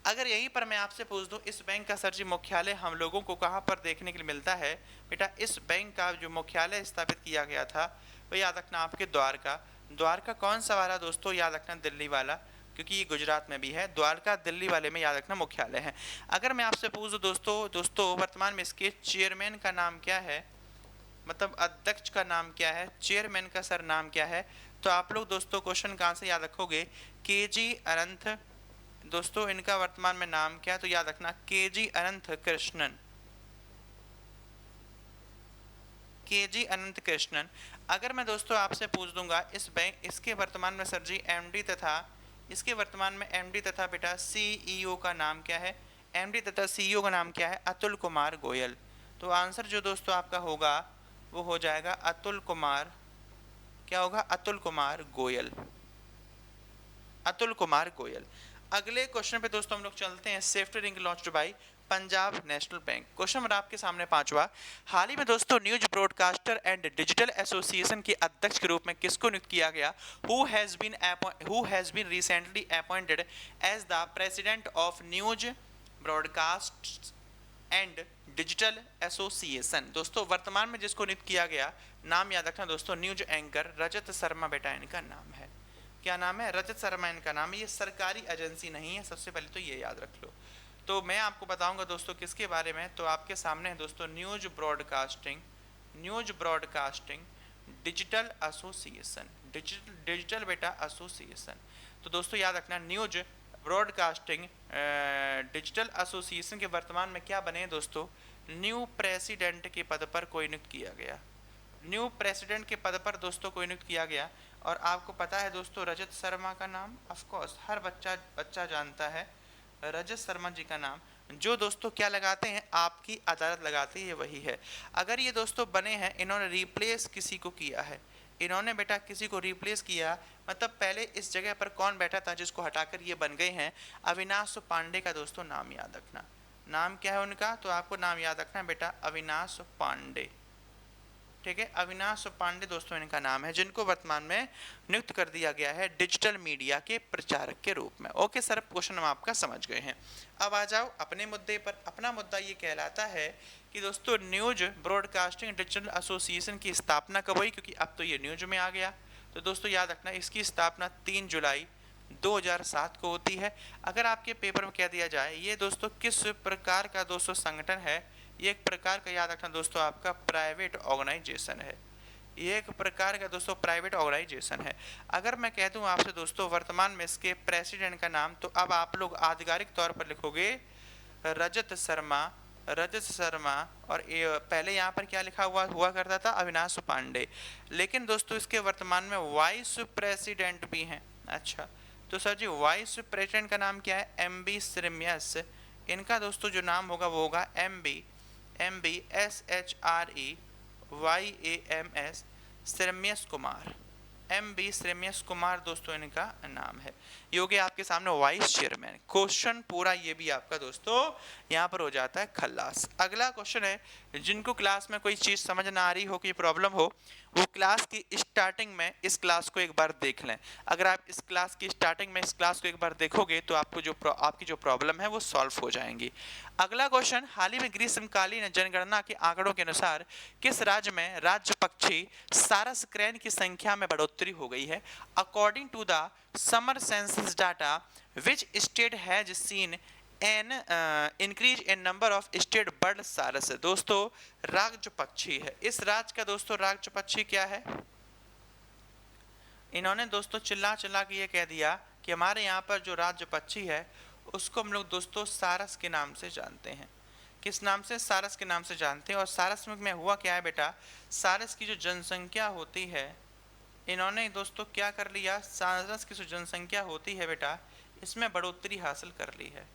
अगर यहीं पर मैं आपसे पूछ दूं इस बैंक का सर जी मुख्यालय हम लोगों को कहाँ पर देखने के लिए मिलता है? बेटा इस बैंक का जो मुख्यालय स्थापित किया गया था वो याद रखना आपके द्वारका कौन सा वाला दोस्तों? याद रखना दिल्ली वाला, क्योंकि ये गुजरात में भी है। द्वारका दिल्ली वाले में याद रखना मुख्यालय है। अगर मैं आपसे पूछूं दोस्तों वर्तमान में इसके चेयरमैन का नाम क्या है? मतलब अध्यक्ष का नाम क्या है? चेयरमैन का सर नाम क्या है? तो आप लोग दोस्तों क्वेश्चन कहाँ से याद रखोगे? KG अनंत दोस्तों इनका वर्तमान में नाम क्या है? तो याद रखना KG अनंत कृष्णन, KG अनंत कृष्णन। अगर मैं दोस्तों आपसे पूछ दूंगा इस बैंक इसके वर्तमान में सर जी MD तथा इसके वर्तमान में MD तथा बेटा CEO का नाम क्या है? MD तथा CEO का नाम क्या है? अतुल कुमार गोयल। तो आंसर जो दोस्तों आपका होगा वो हो जाएगा अतुल कुमार, क्या होगा? अतुल कुमार गोयल, अतुल कुमार गोयल। अगले क्वेश्चन पे दोस्तों हम लोग चलते हैं। Safety ring launched by Punjab National Bank. Question number आपके सामने पांचवा, हाल ही में दोस्तों news broadcaster and digital association के अध्यक्ष के रूप में किसको नियुक्त किया गया? Who has been recently appointed as the president of news broadcast and digital association. दोस्तों वर्तमान में जिसको नियुक्त किया गया, नाम याद रखना दोस्तों, न्यूज एंकर रजत शर्मा बेटा इनका नाम है। क्या नाम है? रजत शर्मा इनका नाम है। ये सरकारी एजेंसी नहीं है, सबसे पहले तो ये याद रख लो। तो मैं आपको बताऊंगा दोस्तों किसके बारे में, तो आपके सामने है दोस्तों news broadcasting digital association, digital बेटा एसोसिएशन। तो दोस्तों याद रखना, न्यूज ब्रॉडकास्टिंग डिजिटल एसोसिएशन के वर्तमान में क्या बने दोस्तों? न्यू प्रेसिडेंट के पद पर कोई नियुक्त किया गया। न्यू प्रेसिडेंट के पद पर दोस्तों कोई नियुक्त किया गया। और आपको पता है दोस्तों रजत शर्मा का नाम, ऑफ कोर्स हर बच्चा जानता है रजत शर्मा जी का नाम, जो दोस्तों क्या लगाते हैं, आपकी अदालत लगाती है, वही है। अगर ये दोस्तों बने हैं, इन्होंने रिप्लेस किसी को किया है, इन्होंने बेटा किसी को रिप्लेस किया, मतलब पहले इस जगह पर कौन बैठा था जिसको हटाकर ये बन गए हैं, अविनाश पांडे का दोस्तों नाम याद रखना। नाम क्या है उनका? तो आपको नाम याद रखना है बेटा, अविनाश पांडे। ठीक है, अविनाश पांडे दोस्तों इनका नाम है, जिनको वर्तमान में नियुक्त कर दिया गया है डिजिटल मीडिया के प्रचारक के रूप में। ओके सर, क्वेश्चन हम आपका समझ गए हैं। अब आ जाओ अपने मुद्दे पर। अपना मुद्दा ये कहलाता है कि दोस्तों न्यूज ब्रॉडकास्टिंग डिजिटल एसोसिएशन की स्थापना कब हुई, क्योंकि अब तो ये न्यूज में आ गया। तो दोस्तों याद रखना, इसकी स्थापना 3 जुलाई 2007 को होती है। अगर आपके पेपर में कह दिया जाए ये दोस्तों किस प्रकार का दोस्तों संगठन है, ये एक प्रकार का याद रखना दोस्तों आपका प्राइवेट ऑर्गेनाइजेशन है। ये एक प्रकार का दोस्तों प्राइवेट ऑर्गेनाइजेशन है। अगर मैं कह दूं आपसे दोस्तों वर्तमान में इसके प्रेसिडेंट का नाम, तो अब आप लोग आधिकारिक तौर पर लिखोगे रजत शर्मा, और पहले यहाँ पर क्या लिखा हुआ करता था, अविनाश पांडे। लेकिन दोस्तों इसके वर्तमान में वाइस प्रेसिडेंट भी हैं। अच्छा, तो सर जी वाइस प्रेसिडेंट का नाम क्या है? MB श्रीम्यस। इनका दोस्तों जो नाम होगा वो होगा MB SHREYAMS श्रीम्यस Kumar. MB श्रीम्यस Kumar दोस्तों इनका नाम है। ये हो गया आपके सामने वाइस चेयरमैन। क्वेश्चन पूरा ये भी आपका दोस्तों यहाँ पर हो जाता है खल्लास। अगला क्वेश्चन है, जिनको क्लास में कोई चीज़ समझ ना आ रही हो, कोई प्रॉब्लम हो, वो क्लास की स्टार्टिंग में इस क्लास को एक बार देख लें। अगर आप इस क्लास की स्टार्टिंग में इस क्लास को एक बार देखोगे तो आपको आपकी जो प्रॉब्लम है वो सॉल्व हो जाएंगी। अगला क्वेश्चन, हाल ही में ग्रीष्मकालीन जनगणना के आंकड़ों के अनुसार किस राज्य में राज्य पक्षी सारस क्रैन की संख्या में बढ़ोतरी हो गई है? According to the summer census data which state has seen an increase in number of state bird sarus. दोस्तों राज्य पक्षी है, इस राज्य का दोस्तों राज्य पक्षी क्या है? इन्होंने दोस्तों चिल्ला चिल्ला के ये कह दिया कि हमारे यहाँ पर जो राज्य पक्षी है उसको हम लोग दोस्तों सारस के नाम से जानते हैं। किस नाम से? सारस के नाम से जानते हैं। और सारस में हुआ क्या है बेटा, सारस की जो जनसंख्या होती है, इन्होंने दोस्तों क्या कर लिया, सारस की जो जनसंख्या होती है बेटा, इसमें बढ़ोतरी हासिल कर ली है।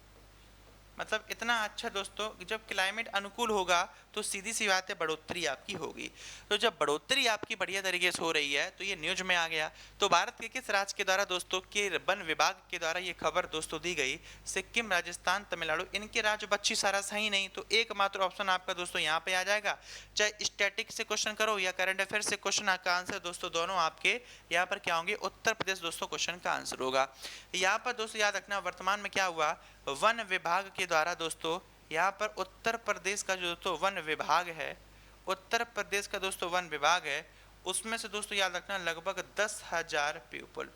मतलब इतना अच्छा दोस्तों, जब क्लाइमेट अनुकूल होगा तो सीधी सी बात है बढ़ोतरी आपकी होगी। तो जब बढ़ोतरी आपकी बढ़िया तरीके से हो रही है तो ये न्यूज में आ गया। तो भारत के किस राज्य के द्वारा दोस्तों के वन विभाग के द्वारा ये खबर दोस्तों दी गई? सिक्किम, राजस्थान, तमिलनाडु। इनके राज्य पक्षी सारस है ही नहीं, तो एकमात्र ऑप्शन आपका दोस्तों यहाँ पे आ जाएगा। चाहे स्टैटिक से क्वेश्चन करो या करंट अफेयर से क्वेश्चन का आंसर दोस्तों दोनों आपके यहाँ पर क्या होंगे, उत्तर प्रदेश दोस्तों क्वेश्चन का आंसर होगा। यहाँ पर दोस्तों याद रखना वर्तमान में क्या हुआ, वन विभाग के द्वारा दोस्तों यहाँ पर उत्तर प्रदेश का जो दोस्तों वन विभाग है, उत्तर प्रदेश का दोस्तों वन विभाग है, उसमें से दोस्तों याद रखना लगभग 10,000 पीपल,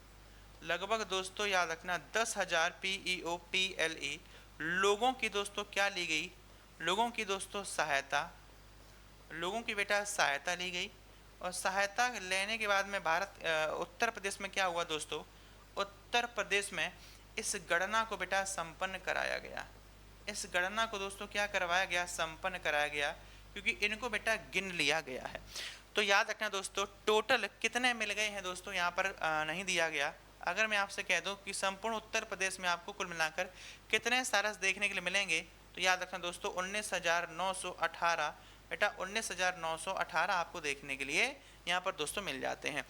लगभग दोस्तों याद रखना 10,000 PEOPLE लोगों की दोस्तों क्या ली गई, लोगों की दोस्तों सहायता, लोगों की बेटा सहायता ली गई। और सहायता लेने के बाद में उत्तर प्रदेश में क्या हुआ दोस्तों, उत्तर प्रदेश में इस गणना को बेटा संपन्न कराया गया। इस गणना को दोस्तों क्या करवाया गया, संपन्न कराया गया, क्योंकि इनको बेटा गिन लिया गया है। तो याद रखना दोस्तों टोटल कितने मिल गए हैं दोस्तों यहाँ पर नहीं दिया गया। अगर मैं आपसे कह दूं कि संपूर्ण उत्तर प्रदेश में आपको कुल मिलाकर कितने सारस देखने के लिए मिलेंगे, तो याद रखना दोस्तों 19,918 बेटा 19,918 आपको देखने के लिए यहाँ पर दोस्तों मिल जाते हैं।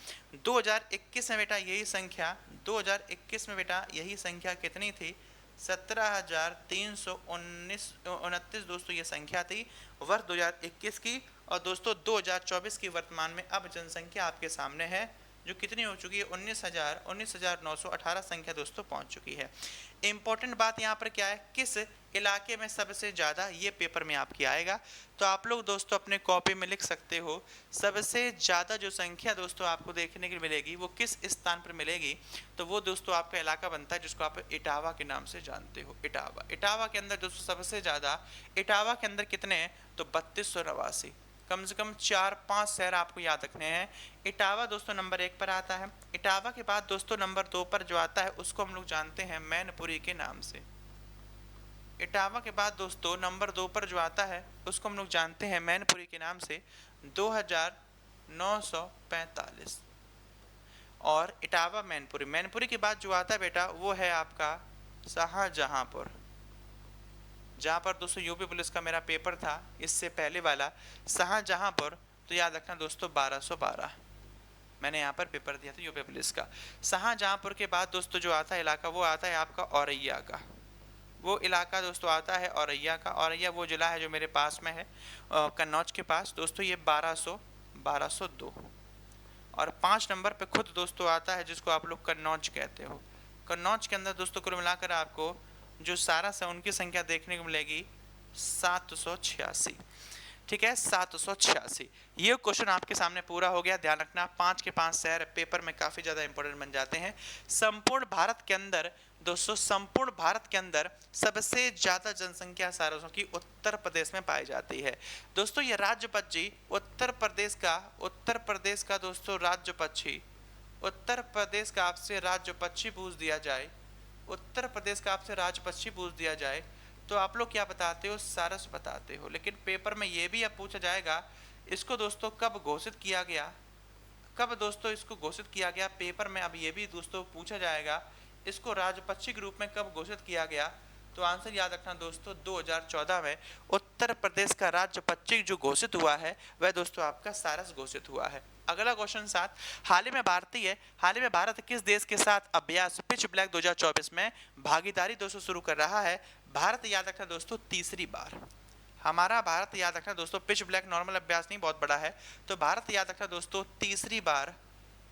2021 में बेटा यही संख्या 2021 में बेटा यही संख्या कितनी थी, 17,329 दोस्तों ये संख्या थी वर्ष 2021 की। और दोस्तों 2024 की वर्तमान में अब जनसंख्या आपके सामने है जो कितनी हो चुकी है, 19,918 संख्या दोस्तों पहुंच चुकी है। इंपॉर्टेंट बात यहाँ पर क्या है, किस इलाके में सबसे ज़्यादा, ये पेपर में आपकी आएगा। तो आप लोग दोस्तों अपने कॉपी में लिख सकते हो सबसे ज़्यादा जो संख्या दोस्तों आपको देखने को मिलेगी वो किस स्थान पर मिलेगी। तो वो दोस्तों आपका इलाका बनता है जिसको आप इटावा के नाम से जानते हो। इटावा, इटावा के अंदर दोस्तों सबसे ज़्यादा, इटावा के अंदर कितने हैं तो 3289। कम से कम 4-5 शहर आपको याद रखने हैं। इटावा दोस्तों नंबर 1 पर आता है। इटावा के बाद दोस्तों नंबर 2 पर जो आता है उसको हम लोग जानते हैं मैनपुरी के नाम से। इटावा के बाद दोस्तों नंबर 2 पर जो आता है उसको हम लोग जानते हैं मैनपुरी के नाम से, 2945। और इटावा मैनपुरी, मैनपुरी के बाद जो आता है बेटा वो है आपका शाहजहांपुर, जहाँ पर दोस्तों यूपी पुलिस का मेरा पेपर था इससे पहले वाला, शाहजहांपुर। तो याद रखना दोस्तों 1212, मैंने यहाँ पर पेपर दिया था यूपी पुलिस का। शाहजहांपुर के बाद दोस्तों जो आता है इलाका वो आता है आपका औरैया का, वो इलाका दोस्तों आता है औरैया का। औरैया वो जिला है जो मेरे पास में है कन्नौज के पास दोस्तों, ये 1202। और 5 नंबर पे खुद दोस्तों आता है जिसको आप लोग कन्नौज कहते हो। कन्नौज के अंदर दोस्तों कुल मिलाकर आपको जो सारा से उनकी संख्या देखने को मिलेगी 786। ठीक है, 786। ये क्वेश्चन आपके सामने पूरा हो गया। ध्यान रखना 5 के 5 शहर पेपर में काफ़ी ज़्यादा इंपॉर्टेंट बन जाते हैं। संपूर्ण भारत के अंदर दोस्तों, संपूर्ण भारत के अंदर सबसे ज़्यादा जनसंख्या सारसों की उत्तर प्रदेश में पाई जाती है। दोस्तों ये राज्य पक्षी उत्तर प्रदेश का दोस्तों राज्य पक्षी, उत्तर प्रदेश का आपसे राज्य पक्षी पूछ दिया जाए, उत्तर प्रदेश का आपसे राज्य पक्षी पूछ दिया जाए तो आप लोग क्या बताते हो, सारस बताते हो। लेकिन पेपर में ये भी अब पूछा जाएगा इसको दोस्तों कब घोषित किया गया, कब दोस्तों इसको घोषित किया गया। पेपर में अब ये भी दोस्तों पूछा जाएगा इसको राजपक्षी के रूप में कब घोषित किया गया। तो आंसर याद रखना दोस्तों 2014 में उत्तर प्रदेश का राज्य पक्षी जो घोषित हुआ है वह दोस्तों आपका सारस घोषित हुआ है। अगला क्वेश्चन 7, हाल ही में भारत किस देश के साथ अभ्यास पिच ब्लैक 2024 में भागीदारी दोस्तों शुरू कर रहा है। भारत याद रखना दोस्तों तीसरी बार, हमारा भारत याद रखना दोस्तों, पिच ब्लैक नॉर्मल अभ्यास नहीं बहुत बड़ा है। तो भारत याद रखना दोस्तों तीसरी बार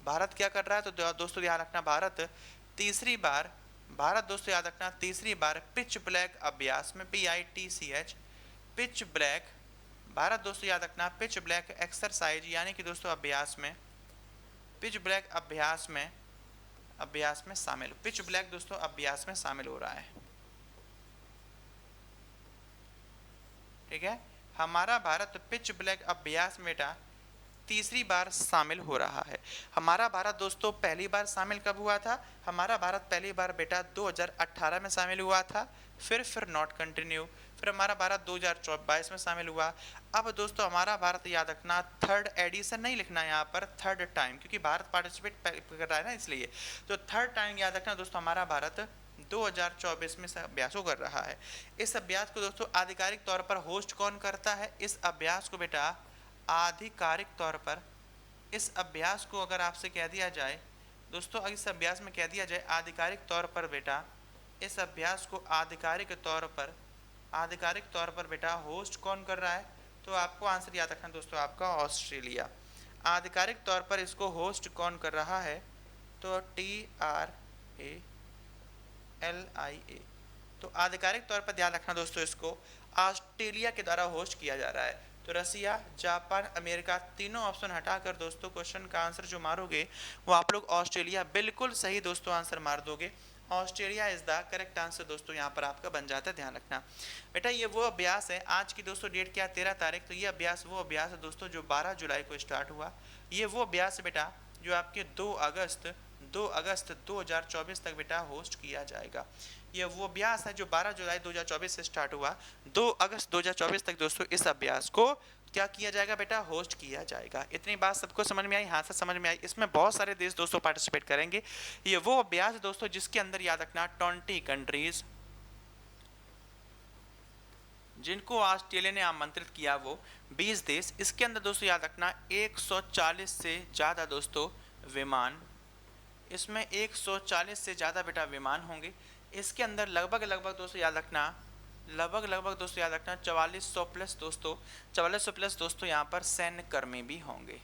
भारत क्या कर रहा है। तो दोस्तों ध्यान रखना भारत तीसरी बार, भारत दोस्तों याद रखना तीसरी बार पिच ब्लैक अभ्यास में, PITCH पिच ब्लैक, भारत दोस्तों याद रखना पिच ब्लैक एक्सरसाइज यानी कि दोस्तों अभ्यास में, पिच ब्लैक अभ्यास में शामिल, पिच ब्लैक दोस्तों अभ्यास में शामिल हो रहा है। ठीक है, हमारा भारत पिच ब्लैक अभ्यास में बेटा तीसरी बार शामिल हो रहा है। हमारा भारत दोस्तों पहली बार शामिल कब हुआ था, हमारा भारत पहली बार बेटा 2018 में शामिल हुआ था, फिर नॉट कंटिन्यू, फिर हमारा भारत 2022 में शामिल हुआ। अब दोस्तों हमारा भारत याद रखना थर्ड एडिशन नहीं लिखना यहाँ पर, थर्ड टाइम, क्योंकि भारत पार्टिसिपेट कर रहा है ना इसलिए। तो थर्ड टाइम याद रखना दोस्तों हमारा भारत 2024 में अभ्यास को कर रहा है। इस अभ्यास को दोस्तों आधिकारिक तौर पर होस्ट कौन करता है, इस अभ्यास को बेटा आधिकारिक तौर पर, इस अभ्यास को अगर आपसे कह दिया जाए दोस्तों, इस अभ्यास में कह दिया जाए आधिकारिक तौर पर बेटा, इस अभ्यास को आधिकारिक तौर पर बेटा होस्ट कौन कर रहा है। तो आपको आंसर याद रखना दोस्तों आपका ऑस्ट्रेलिया। आधिकारिक तौर पर इसको होस्ट कौन कर रहा है, तो TRALIA। तो आधिकारिक तौर पर ध्यान रखना दोस्तों इसको ऑस्ट्रेलिया के द्वारा होस्ट किया जा रहा है। तो रसिया, जापान, अमेरिका, तीनों ऑप्शन हटाकर दोस्तों क्वेश्चन का आंसर जो मारोगे वो आप लोग ऑस्ट्रेलिया, बिल्कुल सही दोस्तों आंसर मार दोगे। Australia is the correct answer दोस्तों यहाँ पर आपका बन जाता है। ध्यान रखना बेटा ये वो अभ्यास है, आज की दोस्तों डेट क्या 13 तारीख, तो ये अभ्यास वो अभ्यास है दोस्तों जो 12 जुलाई को स्टार्ट हुआ। ये वो अभ्यास है बेटा जो आपके 2 अगस्त 2024 तक बेटा होस्ट किया जाएगा। ये वो अभ्यास है जो 12 जुलाई 2024 से स्टार्ट हुआ, 2 अगस्त 2024 तक दोस्तों इस अभ्यास को क्या किया जाएगा बेटा, होस्ट किया जाएगा। इतनी बात सबको समझ में आई, हाँ से समझ में आई। इसमें बहुत सारे देश दोस्तों पार्टिसिपेट करेंगे। ये वो अभ्यास दोस्तों जिसके अंदर याद रखना 20 कंट्रीज जिनको ऑस्ट्रेलिया ने आमंत्रित किया वो 20 देश। इसके अंदर दोस्तों याद रखना 140 से ज़्यादा दोस्तों विमान, इसमें 140 से ज़्यादा बेटा विमान होंगे। इसके अंदर लगभग लगभग दोस्तों याद रखना, लगभग दोस्तों याद रखना 4400 प्लस दोस्तों, 4400 प्लस दोस्तों यहाँ पर सैन्य कर्मी भी होंगे।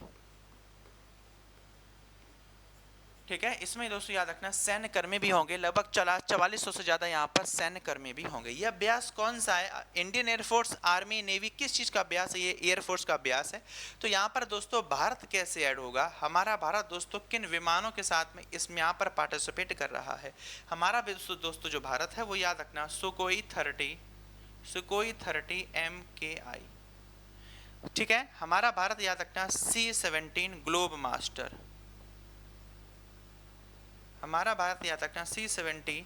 ठीक है, इसमें दोस्तों याद रखना सैन्य कर्मी भी होंगे, लगभग 4400 से ज्यादा यहाँ पर सैन्य कर्मी भी होंगे। यह अभ्यास कौन सा है? इंडियन एयरफोर्स, आर्मी, नेवी, किस चीज का अभ्यास है? ये एयरफोर्स का अभ्यास है। तो यहाँ पर दोस्तों भारत कैसे ऐड होगा? हमारा भारत दोस्तों किन विमानों के साथ में इसमें यहाँ पर पार्टिसिपेट कर रहा है? हमारा दोस्तों जो भारत है वो याद रखना सुकोई 30 MKI। ठीक है, हमारा भारत याद रखना C-17 ग्लोब मास्टर, हमारा भारत याद रखना C-17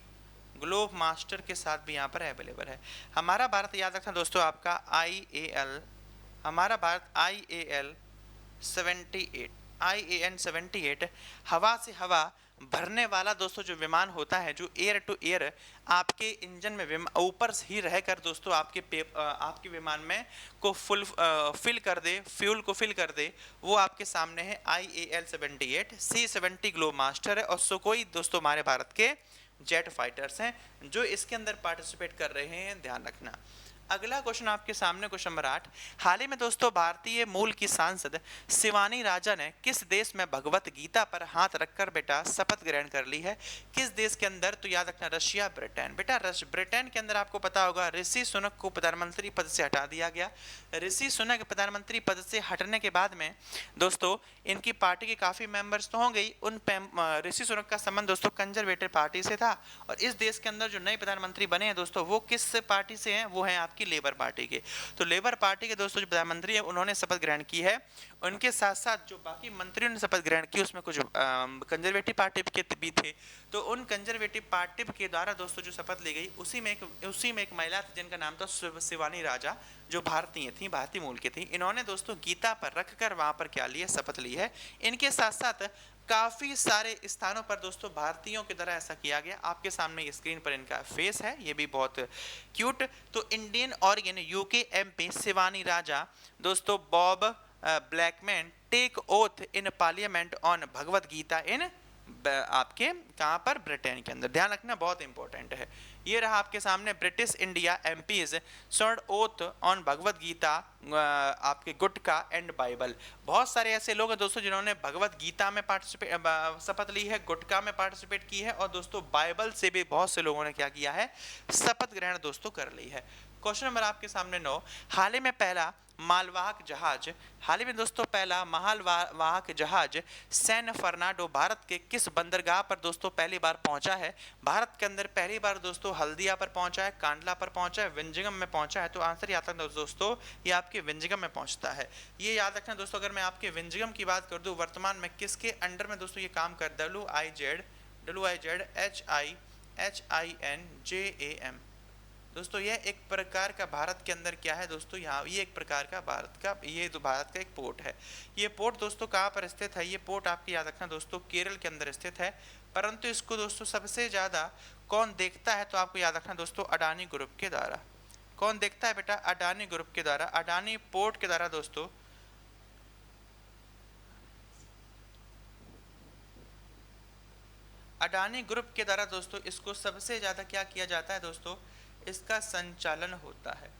ग्लोब मास्टर के साथ भी यहाँ पर अवेलेबल है। हमारा भारत याद रखना दोस्तों आपका IAL, हमारा भारत IAN 78 हवा से हवा भरने वाला दोस्तों जो विमान होता है, जो एयर टू एयर आपके इंजन में ऊपर ही रहकर दोस्तों आपके विमान में को फिल कर दे, फ्यूल को फिल कर दे, वो आपके सामने है IAL 78। C-70 ग्लोब मास्टर है और सुकोई दोस्तों हमारे भारत के जेट फाइटर्स हैं जो इसके अंदर पार्टिसिपेट कर रहे हैं, ध्यान रखना। अगला क्वेश्चन आपके सामने, क्वेश्चन नंबर 8। हाल ही में दोस्तों भारतीय मूल की सांसद शिवानी राजा ने किस देश में भगवत गीता पर हाथ रखकर बेटा शपथ ग्रहण कर ली है? किस देश के अंदर? तो याद रखना रशिया, ब्रिटेन। बेटा ब्रिटेन के अंदर आपको पता होगा ऋषि सुनक को प्रधानमंत्री पद से हटा दिया गया। ऋषि सुनक प्रधानमंत्री पद से हटने के बाद में दोस्तों इनकी पार्टी के काफी मेंबर्स तो होंगे ही, उन ऋषि सुनक का संबंध दोस्तों कंजर्वेटिव पार्टी से था। और इस देश के अंदर जो नए प्रधानमंत्री बने हैं दोस्तों वो किस पार्टी से हैं? वो हैं आपकी लेबर पार्टी के। तो लेबर पार्टी के दोस्तों जो प्रधानमंत्री है उन्होंने शपथ ग्रहण की है। उनके साथ साथ जो बाकी मंत्रियों ने शपथ ग्रहण की उसमें कुछ कंजर्वेटिव पार्टी के भी थे। तो उन कंजर्वेटिव पार्टी के द्वारा दोस्तों जो शपथ ली गई उसी में एक महिला थी जिनका नाम था शिवानी राजा, जो भारतीय थी, भारतीय मूल की थी। इन्होंने दोस्तों गीता पर रखकर वहां पर क्या ली है? शपथ ली है। इनके साथ साथ काफी सारे स्थानों पर दोस्तों भारतीयों की तरह ऐसा किया गया। आपके सामने स्क्रीन पर इनका फेस है, ये भी बहुत क्यूट। तो Indian origin UK MP Shivani Raja दोस्तों Bob Blackman take oath in parliament on Bhagavad Gita इन आपके कहां पर? ब्रिटेन के अंदर। ध्यान रखना बहुत इंपॉर्टेंट है। ये रहा आपके सामने ब्रिटिश इंडिया MPs स्वर्ण ओथ ऑन भगवत गीता, आपके गुटका एंड बाइबल। बहुत सारे ऐसे लोग हैं दोस्तों जिन्होंने भगवत गीता में शपथ ली है, गुटका में पार्टिसिपेट की है और दोस्तों बाइबल से भी बहुत से लोगों ने क्या किया है? शपथ ग्रहण दोस्तों कर ली है। क्वेश्चन नंबर आपके सामने 9। हाल ही में पहला मालवाहक जहाज, हाल ही में दोस्तों पहला मालवाहक जहाज सैन फर्नांडो भारत के किस बंदरगाह पर दोस्तों पहली बार पहुंचा है? भारत के अंदर पहली बार दोस्तों हल्दिया पर पहुंचा है, कांडला पर पहुंचा है, विंजगम में पहुंचा है। तो आंसर याद रखना दोस्तों ये आपके विंजगम में पहुंचता है। ये याद रखना दोस्तों, अगर मैं आपके विंजगम की बात कर दूं वर्तमान में किसके अंडर में दोस्तों ये काम कर, WIZHINJAM दोस्तों। यह एक प्रकार का भारत के अंदर क्या है दोस्तों? यहाँ ये एक प्रकार का भारत का एक पोर्ट है। ये पोर्ट दोस्तों कहाँ पर स्थित है? ये पोर्ट आपकी याद रखना दोस्तों केरल के अंदर स्थित है। परंतु इसको दोस्तों सबसे ज्यादा कौन देखता है? तो आपको याद रखना दोस्तों अडानी ग्रुप के द्वारा। कौन देखता है बेटा? अडानी ग्रुप के द्वारा, अडानी पोर्ट के द्वारा दोस्तों। अडानी ग्रुप के द्वारा दोस्तों इसको सबसे ज्यादा क्या किया जाता है दोस्तों? इसका संचालन होता है,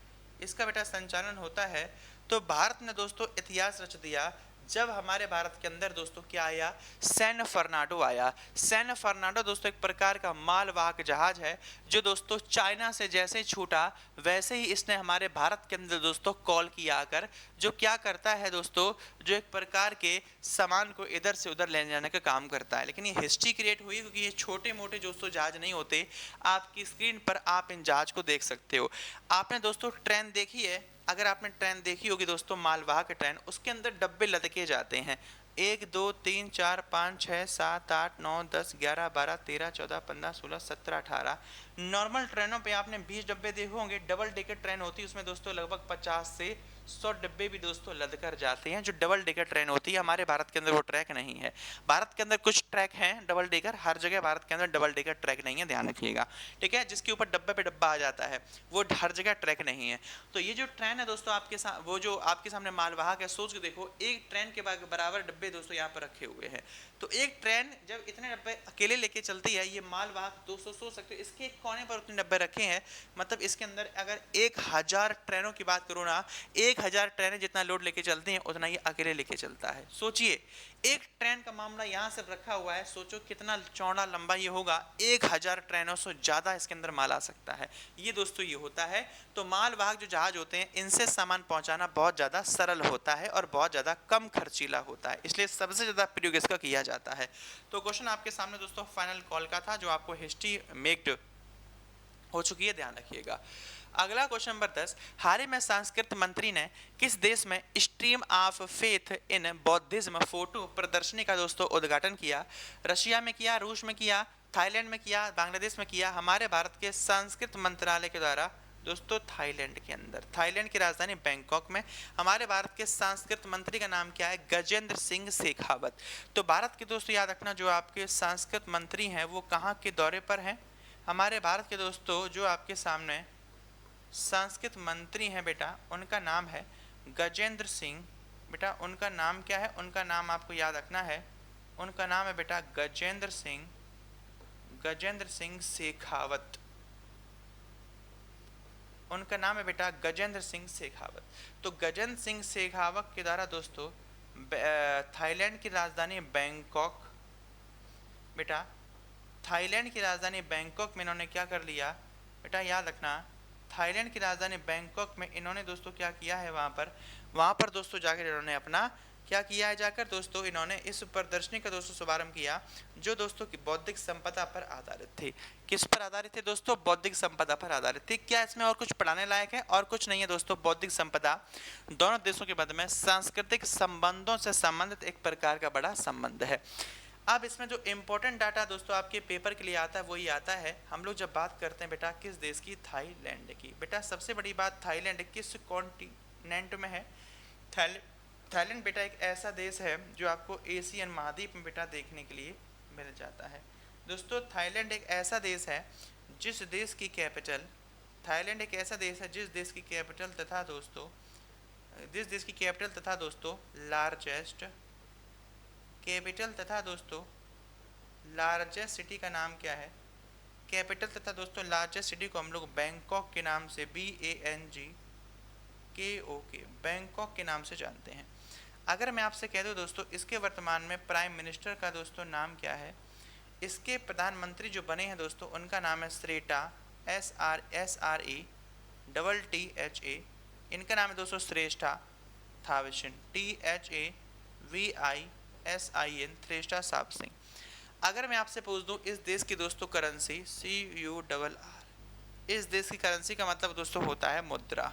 इसका बेटा संचालन होता है। तो भारत ने दोस्तों इतिहास रच दिया जब हमारे भारत के अंदर दोस्तों क्या आया? सैन फर्नांडो आया। सैन फर्नांडो दोस्तों एक प्रकार का मालवाहक जहाज है जो दोस्तों चाइना से जैसे छूटा वैसे ही इसने हमारे भारत के अंदर दोस्तों कॉल किया आकर, जो क्या करता है दोस्तों, जो एक प्रकार के सामान को इधर से उधर ले जाने का काम करता है। लेकिन ये हिस्ट्री क्रिएट हुई क्योंकि ये छोटे मोटे दोस्तों जहाज नहीं होते। आपकी स्क्रीन पर आप इन जहाज को देख सकते हो। आपने दोस्तों ट्रेन देखी है? अगर आपने ट्रेन देखी होगी दोस्तों मालवाहक ट्रेन, उसके अंदर डब्बे लटके जाते हैं 1 2 3 4 5 6 7 8 9 10 11 12 13 14 15 16 17 18। नॉर्मल ट्रेनों पे आपने 20 डब्बे देखे होंगे। डबल डेकर ट्रेन होती है उसमें दोस्तों लगभग 50 से 100 डिब्बे भी दोस्तों लद कर जाते हैं। जो डबल डेकर ट्रेन होती है हमारे भारत के अंदर वो ट्रैक नहीं है। भारत के अंदर कुछ ट्रैक हैं डबल डेकर, हर जगह भारत के अंदर डबल डेकर ट्रैक नहीं है, ध्यान रखिएगा, ठीक है। जिसके ऊपर डब्बे पे डब्बा आ जाता है वो हर जगह ट्रैक नहीं है। तो ये जो ट्रेन है दोस्तों आपके साथ, वो जो आपके सामने मालवाहक है, सोच के देखो एक ट्रेन के बराबर डब्बे दोस्तों यहाँ पर रखे हुए हैं। तो एक ट्रेन जब इतने डब्बे अकेले लेके चलती है, ये मालवाहक दोस्तों सोच सकते हो इसके कोने पर उतने डब्बे रखे हैं, मतलब इसके अंदर अगर 1000 ट्रेनों की बात करूँ ना, 1000 ट्रेनें जितना लोड लेके चलती हैं उतना ये अकेले लेके चलता है। सोचिए एक ट्रेन का मामला यहाँ से रखा हुआ है, सोचो कितना चौड़ा लंबा ये होगा, 1000 ट्रेनों से ज़्यादा इसके अंदर माल आ सकता है। ये दोस्तों ये होता है। तो मालवाहक जो जहाज होते हैं इनसे सामान पहुंचाना बहुत ज़्यादा सरल होता है और बहुत ज़्यादा कम खर्चीला होता है, इसलिए सबसे ज़्यादा प्रयोग इसका किया जाता है। तो क्वेश्चन आपके सामने दोस्तों फाइनल कॉल का था, जो आपको हिस्ट्री मेक्ड हो चुकी है, ध्यान रखिएगा। अगला क्वेश्चन नंबर 10, हाल ही में संस्कृत मंत्री ने किस देश में stream of faith in बौद्धिज्म photo प्रदर्शनी का दोस्तों उद्घाटन किया? रशिया में किया, रूस में किया, थाईलैंड में किया, बांग्लादेश में किया? हमारे भारत के संस्कृत मंत्रालय के द्वारा दोस्तों थाईलैंड के अंदर, थाईलैंड की राजधानी बैंकॉक में। हमारे भारत के संस्कृत मंत्री का नाम क्या है? गजेंद्र सिंह शेखावत। तो भारत के दोस्तों याद रखना, जो आपके संस्कृत मंत्री हैं वो कहाँ के दौरे पर हैं? हमारे भारत के दोस्तों जो आपके सामने संस्कृत मंत्री हैं बेटा, उनका नाम है गजेंद्र सिंह। बेटा उनका नाम क्या है? उनका नाम आपको याद रखना है, उनका नाम है बेटा गजेंद्र सिंह, गजेंद्र सिंह शेखावत। उनका नाम है बेटा गजेंद्र सिंह शेखावत। तो गजेंद्र सिंह शेखावत के द्वारा दोस्तों थाईलैंड की राजधानी बैंकॉक, बेटा थाईलैंड की राजधानी बैंकॉक में इन्होंने क्या कर लिया? बेटा याद रखना, थाईलैंड की राजधानी बैंकॉक में इन्होंने दोस्तों क्या किया है, वहाँ पर दोस्तों जाकर इन्होंने अपना क्या किया है, जाकर दोस्तों इन्होंने इस प्रदर्शनी का दोस्तों शुभारंभ किया, जो दोस्तों की बौद्धिक संपदा पर आधारित थी। किस पर आधारित थे दोस्तों? बौद्धिक संपदा पर आधारित थी। क्या इसमें और कुछ पढ़ाने लायक है? और कुछ नहीं है दोस्तों। बौद्धिक संपदा दोनों देशों के मध्य में सांस्कृतिक संबंधों से संबंधित एक प्रकार का बड़ा संबंध है। अब इसमें जो इंपॉर्टेंट डाटा दोस्तों आपके पेपर के लिए आता है वही आता है। हम लोग जब बात करते हैं बेटा किस देश की? थाईलैंड की। बेटा सबसे बड़ी बात, थाईलैंड किस कॉन्टिनेंट में है? थाईलैंड बेटा एक ऐसा देश है जो आपको एशियन महाद्वीप में बेटा देखने के लिए मिल जाता है। दोस्तों थाईलैंड एक ऐसा देश है जिस देश की कैपिटल, थाईलैंड एक ऐसा देश है जिस देश की कैपिटल तथा दोस्तों लार्जेस्ट कैपिटल तथा दोस्तों लार्जेस्ट सिटी का नाम क्या है? कैपिटल तथा दोस्तों लार्जेस्ट सिटी को हम लोग बैंकॉक के नाम से, BANGKOK, बैंकॉक के नाम से जानते हैं। अगर मैं आपसे कह दूं दोस्तों इसके वर्तमान में प्राइम मिनिस्टर का दोस्तों नाम क्या है? इसके प्रधानमंत्री जो बने हैं दोस्तों उनका नाम है श्रेष्ठा, SRESSRETTA। इनका नाम है दोस्तों श्रेष्ठा थाविसन, THAVISIN, श्रेष्ठा साप सिंह। अगर मैं आपसे पूछ दूं इस देश की दोस्तों करेंसी, CURR, इस देश की करेंसी का मतलब दोस्तों होता है मुद्रा।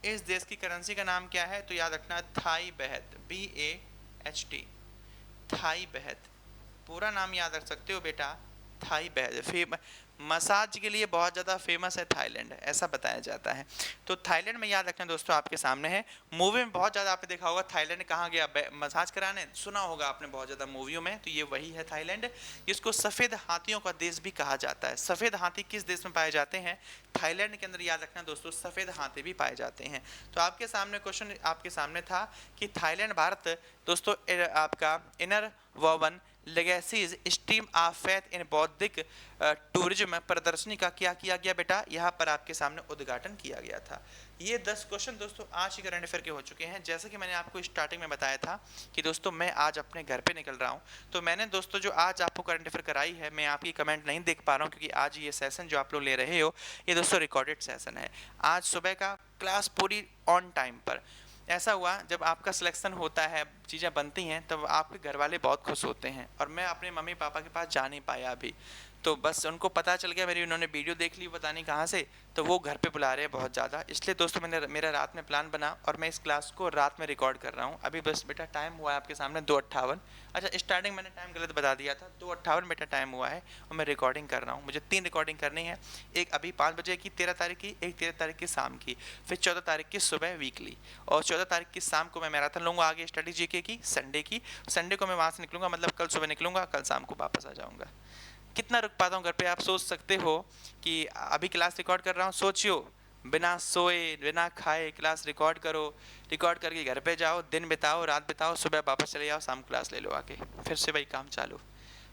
इस देश की करेंसी का नाम क्या है? तो याद रखना थाई बहत, BAHT, थाई बहत। पूरा नाम याद रख सकते हो बेटा, थाई बहत। मसाज के लिए बहुत ज़्यादा फेमस है थाईलैंड, ऐसा बताया जाता है। तो थाईलैंड में याद रखना दोस्तों आपके सामने है। मूवी में बहुत ज़्यादा आपने देखा होगा थाईलैंड कहाँ गया मसाज कराने, सुना होगा आपने बहुत ज़्यादा मूवियों में। तो ये वही है थाईलैंड, जिसको सफ़ेद हाथियों का देश भी कहा जाता है। सफ़ेद हाथी किस देश में पाए जाते हैं? थाईलैंड के अंदर याद रखना दोस्तों सफ़ेद हाथी भी पाए जाते हैं। तो आपके सामने क्वेश्चन आपके सामने था कि थाईलैंड भारत दोस्तों आपका inner woven legacies stream of faith in बौद्धिक टूरिज्म प्रदर्शनी का क्या किया गया बेटा? यहाँ पर आपके सामने उद्घाटन किया गया था। ये 10 क्वेश्चन दोस्तों आज ही करंट अफेयर के हो चुके हैं। जैसे कि मैंने आपको स्टार्टिंग में बताया था कि दोस्तों मैं आज अपने घर पे निकल रहा हूँ, तो मैंने दोस्तों जो आज आपको करंट अफेयर कराई है, मैं आपकी कमेंट नहीं देख पा रहा हूँ क्योंकि आज ये सेशन जो आप लोग ले रहे हो ये दोस्तों रिकॉर्डेड सेशन है। आज सुबह का क्लास पूरी ऑन टाइम पर। ऐसा हुआ जब आपका सिलेक्शन होता है, चीज़ें बनती हैं, तब आपके घर वाले बहुत खुश होते हैं और मैं अपने मम्मी पापा के पास जा नहीं पाया अभी। तो बस उनको पता चल गया मेरी, उन्होंने वीडियो देख ली पता नहीं कहाँ से, तो वो घर पे बुला रहे हैं बहुत ज़्यादा। इसलिए दोस्तों मेरा रात में प्लान बना और मैं इस क्लास को रात में रिकॉर्ड कर रहा हूँ। अभी बस बेटा टाइम हुआ है आपके सामने 2:58। अच्छा, स्टार्टिंग मैंने टाइम गलत बता दिया था, 2:58 बेटा टाइम हुआ है और मैं रिकॉर्डिंग कर रहा हूँ। मुझे 3 रिकॉर्डिंग करनी है, एक अभी 5 बजे की 13 तारीख की, एक 13 तारीख की शाम की, फिर 14 तारीख की सुबह वीकली, और 14 तारीख की शाम को मैं मैराथन लूँगा आगे स्टडी जीके की संडे की। संडे को मैं वहाँ से निकलूँगा, मतलब कल सुबह निकलूँगा, कल शाम को वापस आ जाऊँगा। कितना रुक पाता हूँ घर पे आप सोच सकते हो कि अभी क्लास रिकॉर्ड कर रहा हूँ, सोचियो बिना सोए बिना खाए क्लास रिकॉर्ड करो, रिकॉर्ड करके घर पे जाओ, दिन बिताओ, रात बिताओ, सुबह वापस चले जाओ, शाम क्लास ले लो आके, फिर से वही काम चालू।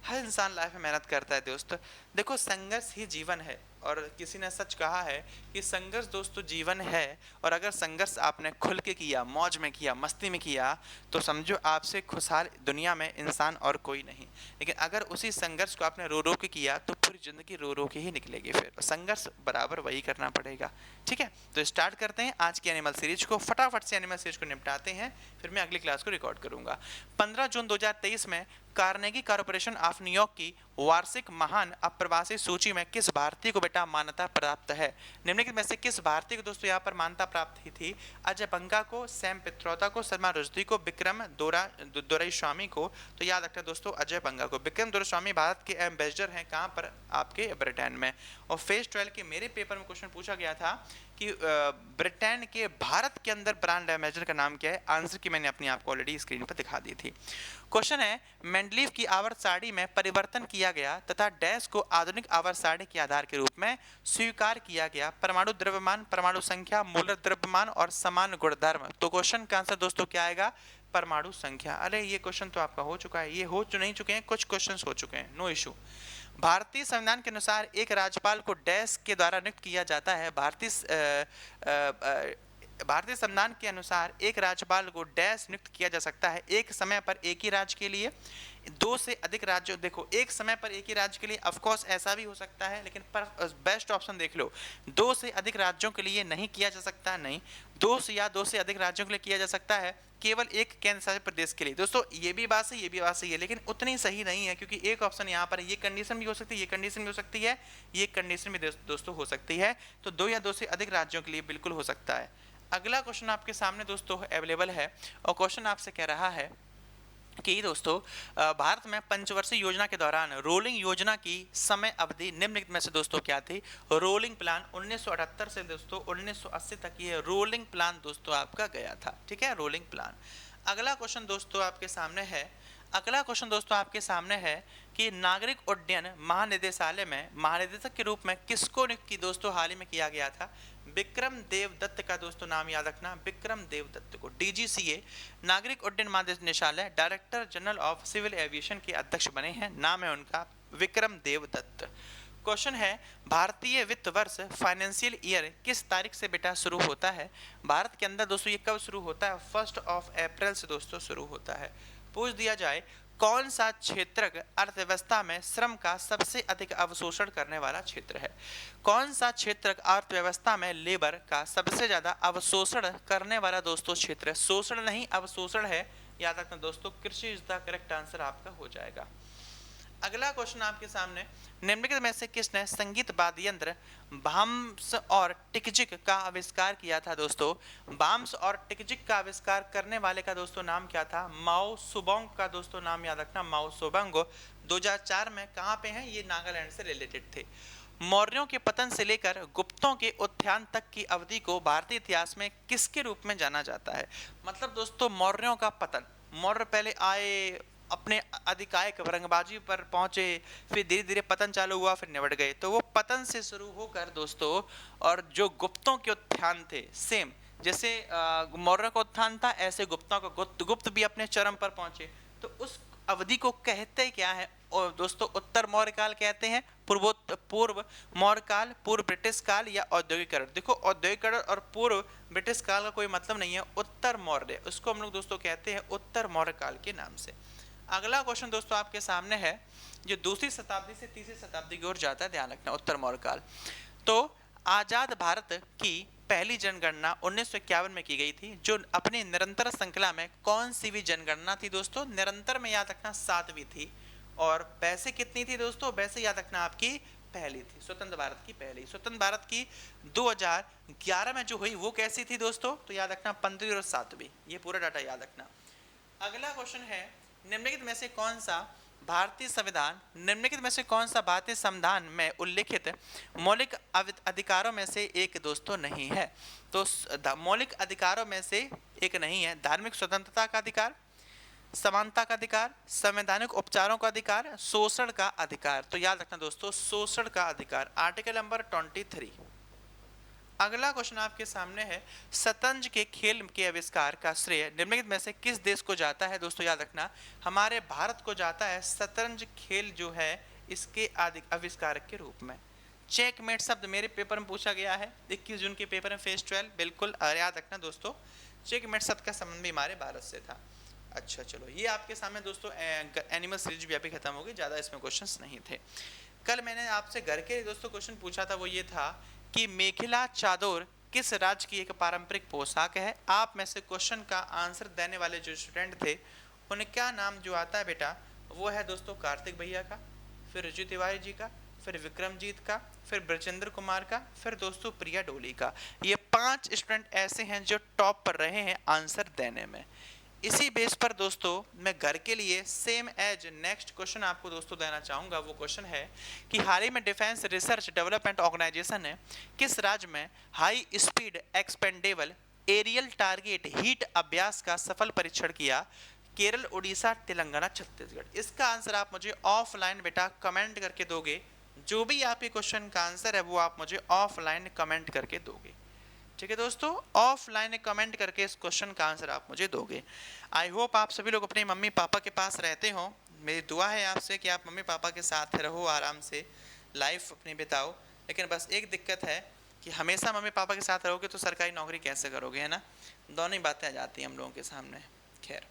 हर इंसान लाइफ में मेहनत करता है दोस्त। देखो संघर्ष ही जीवन है, और किसी ने सच कहा है कि संघर्ष दोस्तों जीवन है, और अगर संघर्ष आपने खुल के किया, मौज में किया, मस्ती में किया, तो समझो आपसे खुशहाल दुनिया में इंसान और कोई नहीं। लेकिन अगर उसी संघर्ष को आपने रो रो के किया तो पूरी ज़िंदगी रो रो के ही निकलेगी, फिर संघर्ष बराबर वही करना पड़ेगा। ठीक है, तो स्टार्ट करते हैं आज की एनिमल सीरीज को, फटाफट से एनिमल सीरीज को निपटाते हैं, फिर मैं अगली क्लास को रिकॉर्ड करूंगा। 15 जून 2023 में कार्नेगी कॉर्पोरेशन ऑफ न्यूयॉर्क की वार्षिक महान अप्रवासी सूची में किस भारतीय को बेटा मान्यता प्राप्त है? निम्नलिखित में से किस भारतीय को दोस्तों यहाँ पर मान्यता प्राप्त ही थी? अजय बंगा को, सैम पित्रोदा को, सलमान रुश्दी को, विक्रम दोराईस्वामी को। तो याद रखना दोस्तों अजय बंगा को। विक्रम दोराईस्वामी भारत के एम्बेसडर हैं कहाँ पर? आपके ब्रिटेन में। और फेज 12 के मेरे पेपर में क्वेश्चन पूछा गया था कि ब्रिटेन के भारत के अंदर ब्रांड एम्बेसडर का नाम क्या है? आंसर की मैंने अपनी आपको ऑलरेडी स्क्रीन पर दिखा दी थी। क्वेश्चन है, मेंडलीव की आवर्त सारणी में परिवर्तन किया गया तथा डैश को आधुनिक आवर्त सारणी के आधार के रूप में स्वीकार किया गया? परमाणु द्रव्यमान, परमाणु संख्या, मूलर द्रव्यमान और समान गुणधर्म। तो क्वेश्चन का आंसर दोस्तों क्या आएगा? परमाणु संख्या। अरे ये क्वेश्चन तो आपका हो चुका है, ये हो नहीं चुके हैं, कुछ क्वेश्चन हो चुके हैं, नो इशू। भारतीय संविधान के अनुसार एक राज्यपाल को डैश के द्वारा नियुक्त किया जाता है? भारतीय संविधान के अनुसार एक राज्यपाल को डैश नियुक्त किया जा सकता है? एक समय पर एक ही राज्य के लिए, 2 से अधिक राज्यों। देखो एक समय पर एक ही राज्य के लिए ऑफ कोर्स ऐसा भी हो सकता है, लेकिन पर बेस्ट ऑप्शन देख लो, 2 से अधिक राज्यों के लिए नहीं किया जा सकता, नहीं 2 से अधिक राज्यों के लिए किया जा सकता है, केवल एक केंद्र शासित प्रदेश के लिए। दोस्तों ये भी बात सही, ये भी बात सही है, लेकिन उतनी सही नहीं है, क्योंकि एक ऑप्शन यहाँ पर ये कंडीशन भी हो सकती है, ये कंडीशन भी हो सकती है, ये कंडीशन भी दोस्तों हो सकती है। तो 2 या 2 से अधिक राज्यों के लिए बिल्कुल हो सकता है। अगला क्वेश्चन आपके सामने दोस्तों अवेलेबल है, और क्वेश्चन आपसे कह रहा है कि दोस्तों भारत में पंचवर्षीय योजना के दौरान रोलिंग योजना की समय अवधि निम्नलिखित में से दोस्तों क्या थी? रोलिंग प्लान 1978 से दोस्तों 1980 तक ये रोलिंग प्लान दोस्तों आपका गया था। ठीक है, रोलिंग प्लान। अगला क्वेश्चन दोस्तों आपके सामने है, अगला क्वेश्चन दोस्तों आपके सामने है कि नागरिक उड्डयन महानिदेशालय में महानिदेशक के रूप में किसको नियुक्त की दोस्तों हाल ही में किया गया था? विक्रम देव दत्त का दोस्तों नाम याद रखना, विक्रम देव दत्त को डीजीसीए नागरिक उड्डयन महानिदेशालय director general of civil aviation के अध्यक्ष बने हैं, नाम है उनका विक्रम देव दत्त। क्वेश्चन है, भारतीय वित्त वर्ष फाइनेंशियल ईयर किस तारीख से बेटा शुरू होता है? भारत के अंदर दोस्तों ये कब शुरू होता है? 1 अप्रैल से दोस्तों शुरू होता है। पूछ दिया जाए कौन सा क्षेत्र अर्थव्यवस्था में श्रम का सबसे अधिक अवशोषण करने वाला क्षेत्र है? कौन सा क्षेत्र अर्थव्यवस्था में लेबर का सबसे ज्यादा अवशोषण करने वाला दोस्तों क्षेत्र है? शोषण नहीं अवशोषण है, याद रखना दोस्तों, कृषि इज द करेक्ट आंसर आपका हो जाएगा। अगला क्वेश्चन आपके सामने, निम्नलिखित में से किसने संगीत वाद्य यंत्र बाम्स और टिकजिक का आविष्कार किया था? दोस्तों बाम्स और टिकजिक का आविष्कार करने वाले का दोस्तों नाम क्या था? माओ सुबोंग का दोस्तों नाम याद रखना, माओ सुबोंग। 2004 में कहाँ पे हैं? ये नागालैंड से रिलेटेड थे। मौर्यों के पतन से लेकर गुप्तों के उत्थान तक की अवधि को भारतीय इतिहास में किसके रूप में जाना जाता है? मतलब दोस्तों मौर्यों का पतन, मौर्य पहले आए, अपने आधिकारिक रंगबाजी पर पहुंचे, फिर धीरे धीरे पतन चालू हुआ, फिर निबट गए। तो वो पतन से शुरू होकर दोस्तों, और जो गुप्तों के उत्थान थे, सेम जैसे मौर्य का उत्थान था, ऐसे गुप्तों का गुप्त भी अपने चरम पर पहुंचे। तो उस अवधि को कहते क्या है? और दोस्तों उत्तर मौर्य काल कहते हैं, पूर्व मौर्य काल, पूर्व ब्रिटिश काल या औद्योगिकरण। देखो औद्योगिकरण और पूर्व ब्रिटिश काल का कोई मतलब नहीं है, उत्तर मौर्य, उसको हम लोग दोस्तों कहते हैं उत्तर मौर्य काल के नाम से। अगला क्वेश्चन दोस्तों आपके सामने है, जो 2वीं शताब्दी से 3वीं शताब्दी की ओर जाता है, ध्यान रखना, उत्तर मौर्य काल। तो आजाद भारत की पहली जनगणना 1951 में की गई थी, जो अपनी निरंतर श्रृंखला में कौन सी भी जनगणना थी दोस्तों? निरंतर में याद रखना 7वीं थी। और वैसे कितनी थी दोस्तों, वैसे याद रखना आपकी पहली थी, स्वतंत्र भारत की पहली। स्वतंत्र भारत की 2011 में जो हुई वो कैसी थी दोस्तों, तो याद रखना 15वीं और 7वीं, ये पूरा डाटा याद रखना। अगला क्वेश्चन है, निम्नलिखित में से कौन सा भारतीय संविधान, निम्नलिखित में से कौन सा भारतीय संविधान में उल्लिखित मौलिक अधिकारों में से एक दोस्तों नहीं है। तो मौलिक अधिकारों में से एक नहीं है, धार्मिक स्वतंत्रता का अधिकार, समानता का अधिकार, संवैधानिक उपचारों का अधिकार, शोषण का अधिकार। तो याद रखना दोस्तों, शोषण का अधिकार, आर्टिकल नंबर 23। अगला क्वेश्चन आपके सामने है, शतरंज के खेल के आविष्कार का श्रेय निम्नलिखित में से किस देश को जाता है। दोस्तों याद रखना, हमारे भारत को जाता है शतरंज खेल जो है इसके आविष्कारक के रूप में। चेकमेट शब्द मेरे पेपर में पूछा गया है 21 जून के पेपर में फेज 12, बिल्कुल याद रखना दोस्तों, चेकमेट शब्द का संबंध भी हमारे भारत से था। अच्छा चलो, ये आपके सामने दोस्तों एनिमल सीरीज भी अभी खत्म होगी, ज़्यादा इसमें क्वेश्चंस नहीं थे। कल मैंने आपसे घर के दोस्तों क्वेश्चन पूछा था, वो ये था कि मेखला चादर किस राज्य की एक पारंपरिक पोशाक है। आप में से क्वेश्चन का आंसर देने वाले जो स्टूडेंट थे उन्हें क्या नाम जो आता है बेटा, वो है दोस्तों कार्तिक भैया का, फिर रिजु तिवारी जी का, फिर विक्रमजीत का, फिर ब्रजेंद्र कुमार का, फिर दोस्तों प्रिया डोली का। ये 5 स्टूडेंट ऐसे हैं जो टॉप पर रहे हैं आंसर देने में। इसी बेस पर दोस्तों मैं घर के लिए सेम एज नेक्स्ट क्वेश्चन आपको दोस्तों देना चाहूँगा। वो क्वेश्चन है कि हाल ही में डिफेंस रिसर्च डेवलपमेंट ऑर्गेनाइजेशन ने किस राज्य में high speed expendable aerial target HEAT Abhyas का सफल परीक्षण किया। केरल, उड़ीसा, तेलंगाना, छत्तीसगढ़। इसका आंसर आप मुझे ऑफलाइन बेटा कमेंट करके दोगे। जो भी आपके क्वेश्चन का आंसर है वो आप मुझे ऑफलाइन कमेंट करके दोगे, ठीक है दोस्तों, ऑफलाइन कमेंट करके इस क्वेश्चन का आंसर आप मुझे दोगे। आई होप आप सभी लोग अपने मम्मी पापा के पास रहते हो। मेरी दुआ है आपसे कि आप मम्मी पापा के साथ रहो, आराम से लाइफ अपनी बिताओ। लेकिन बस एक दिक्कत है कि हमेशा मम्मी पापा के साथ रहोगे तो सरकारी नौकरी कैसे करोगे, है ना, दोनों ही बातें आ जाती हैं हम लोगों के सामने। खैर,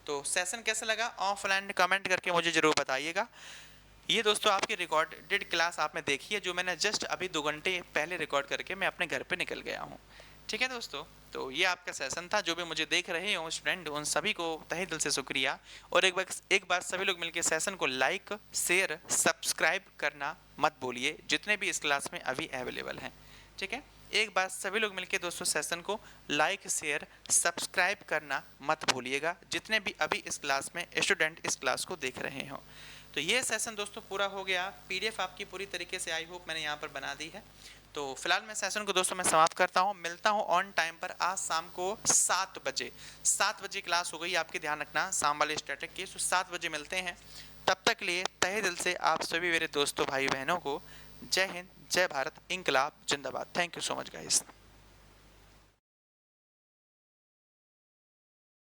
तो सेशन कैसा लगा ऑफलाइन कमेंट करके मुझे ज़रूर बताइएगा। ये दोस्तों आपकी रिकॉर्डेड क्लास आपने देखी है, जो मैंने जस्ट अभी 2 घंटे पहले रिकॉर्ड करके मैं अपने घर पे निकल गया हूँ, ठीक है दोस्तों। तो ये आपका सेशन था। जो भी मुझे देख रहे हो स्टूडेंट, उन सभी को तहे दिल से शुक्रिया। और एक बार सभी लोग मिलकर सेशन को लाइक, शेयर, सब्सक्राइब करना मत भूलिए, जितने भी इस क्लास में अभी अवेलेबल हैं, ठीक है। एक बार सभी लोग मिलकर दोस्तों सेशन को लाइक, शेयर, सब्सक्राइब करना मत भूलिएगा, जितने भी अभी इस क्लास में स्टूडेंट इस क्लास को देख रहे हो। तो ये सेशन दोस्तों पूरा हो गया। पीडीएफ आपकी पूरी तरीके से आई होप मैंने यहाँ पर बना दी है। तो फिलहाल मैं सेशन को दोस्तों मैं समाप्त करता हूँ। मिलता हूँ ऑन टाइम पर आज शाम को 7 बजे। 7 बजे क्लास हो गई, आपके ध्यान रखना शाम वाले स्टैटिक की। तो 7 बजे मिलते हैं। तब तक लिए तहे दिल से आप सभी मेरे दोस्तों भाई बहनों को जय हिंद, जय भारत, इंकलाब जिंदाबाद। Thank you so much guys.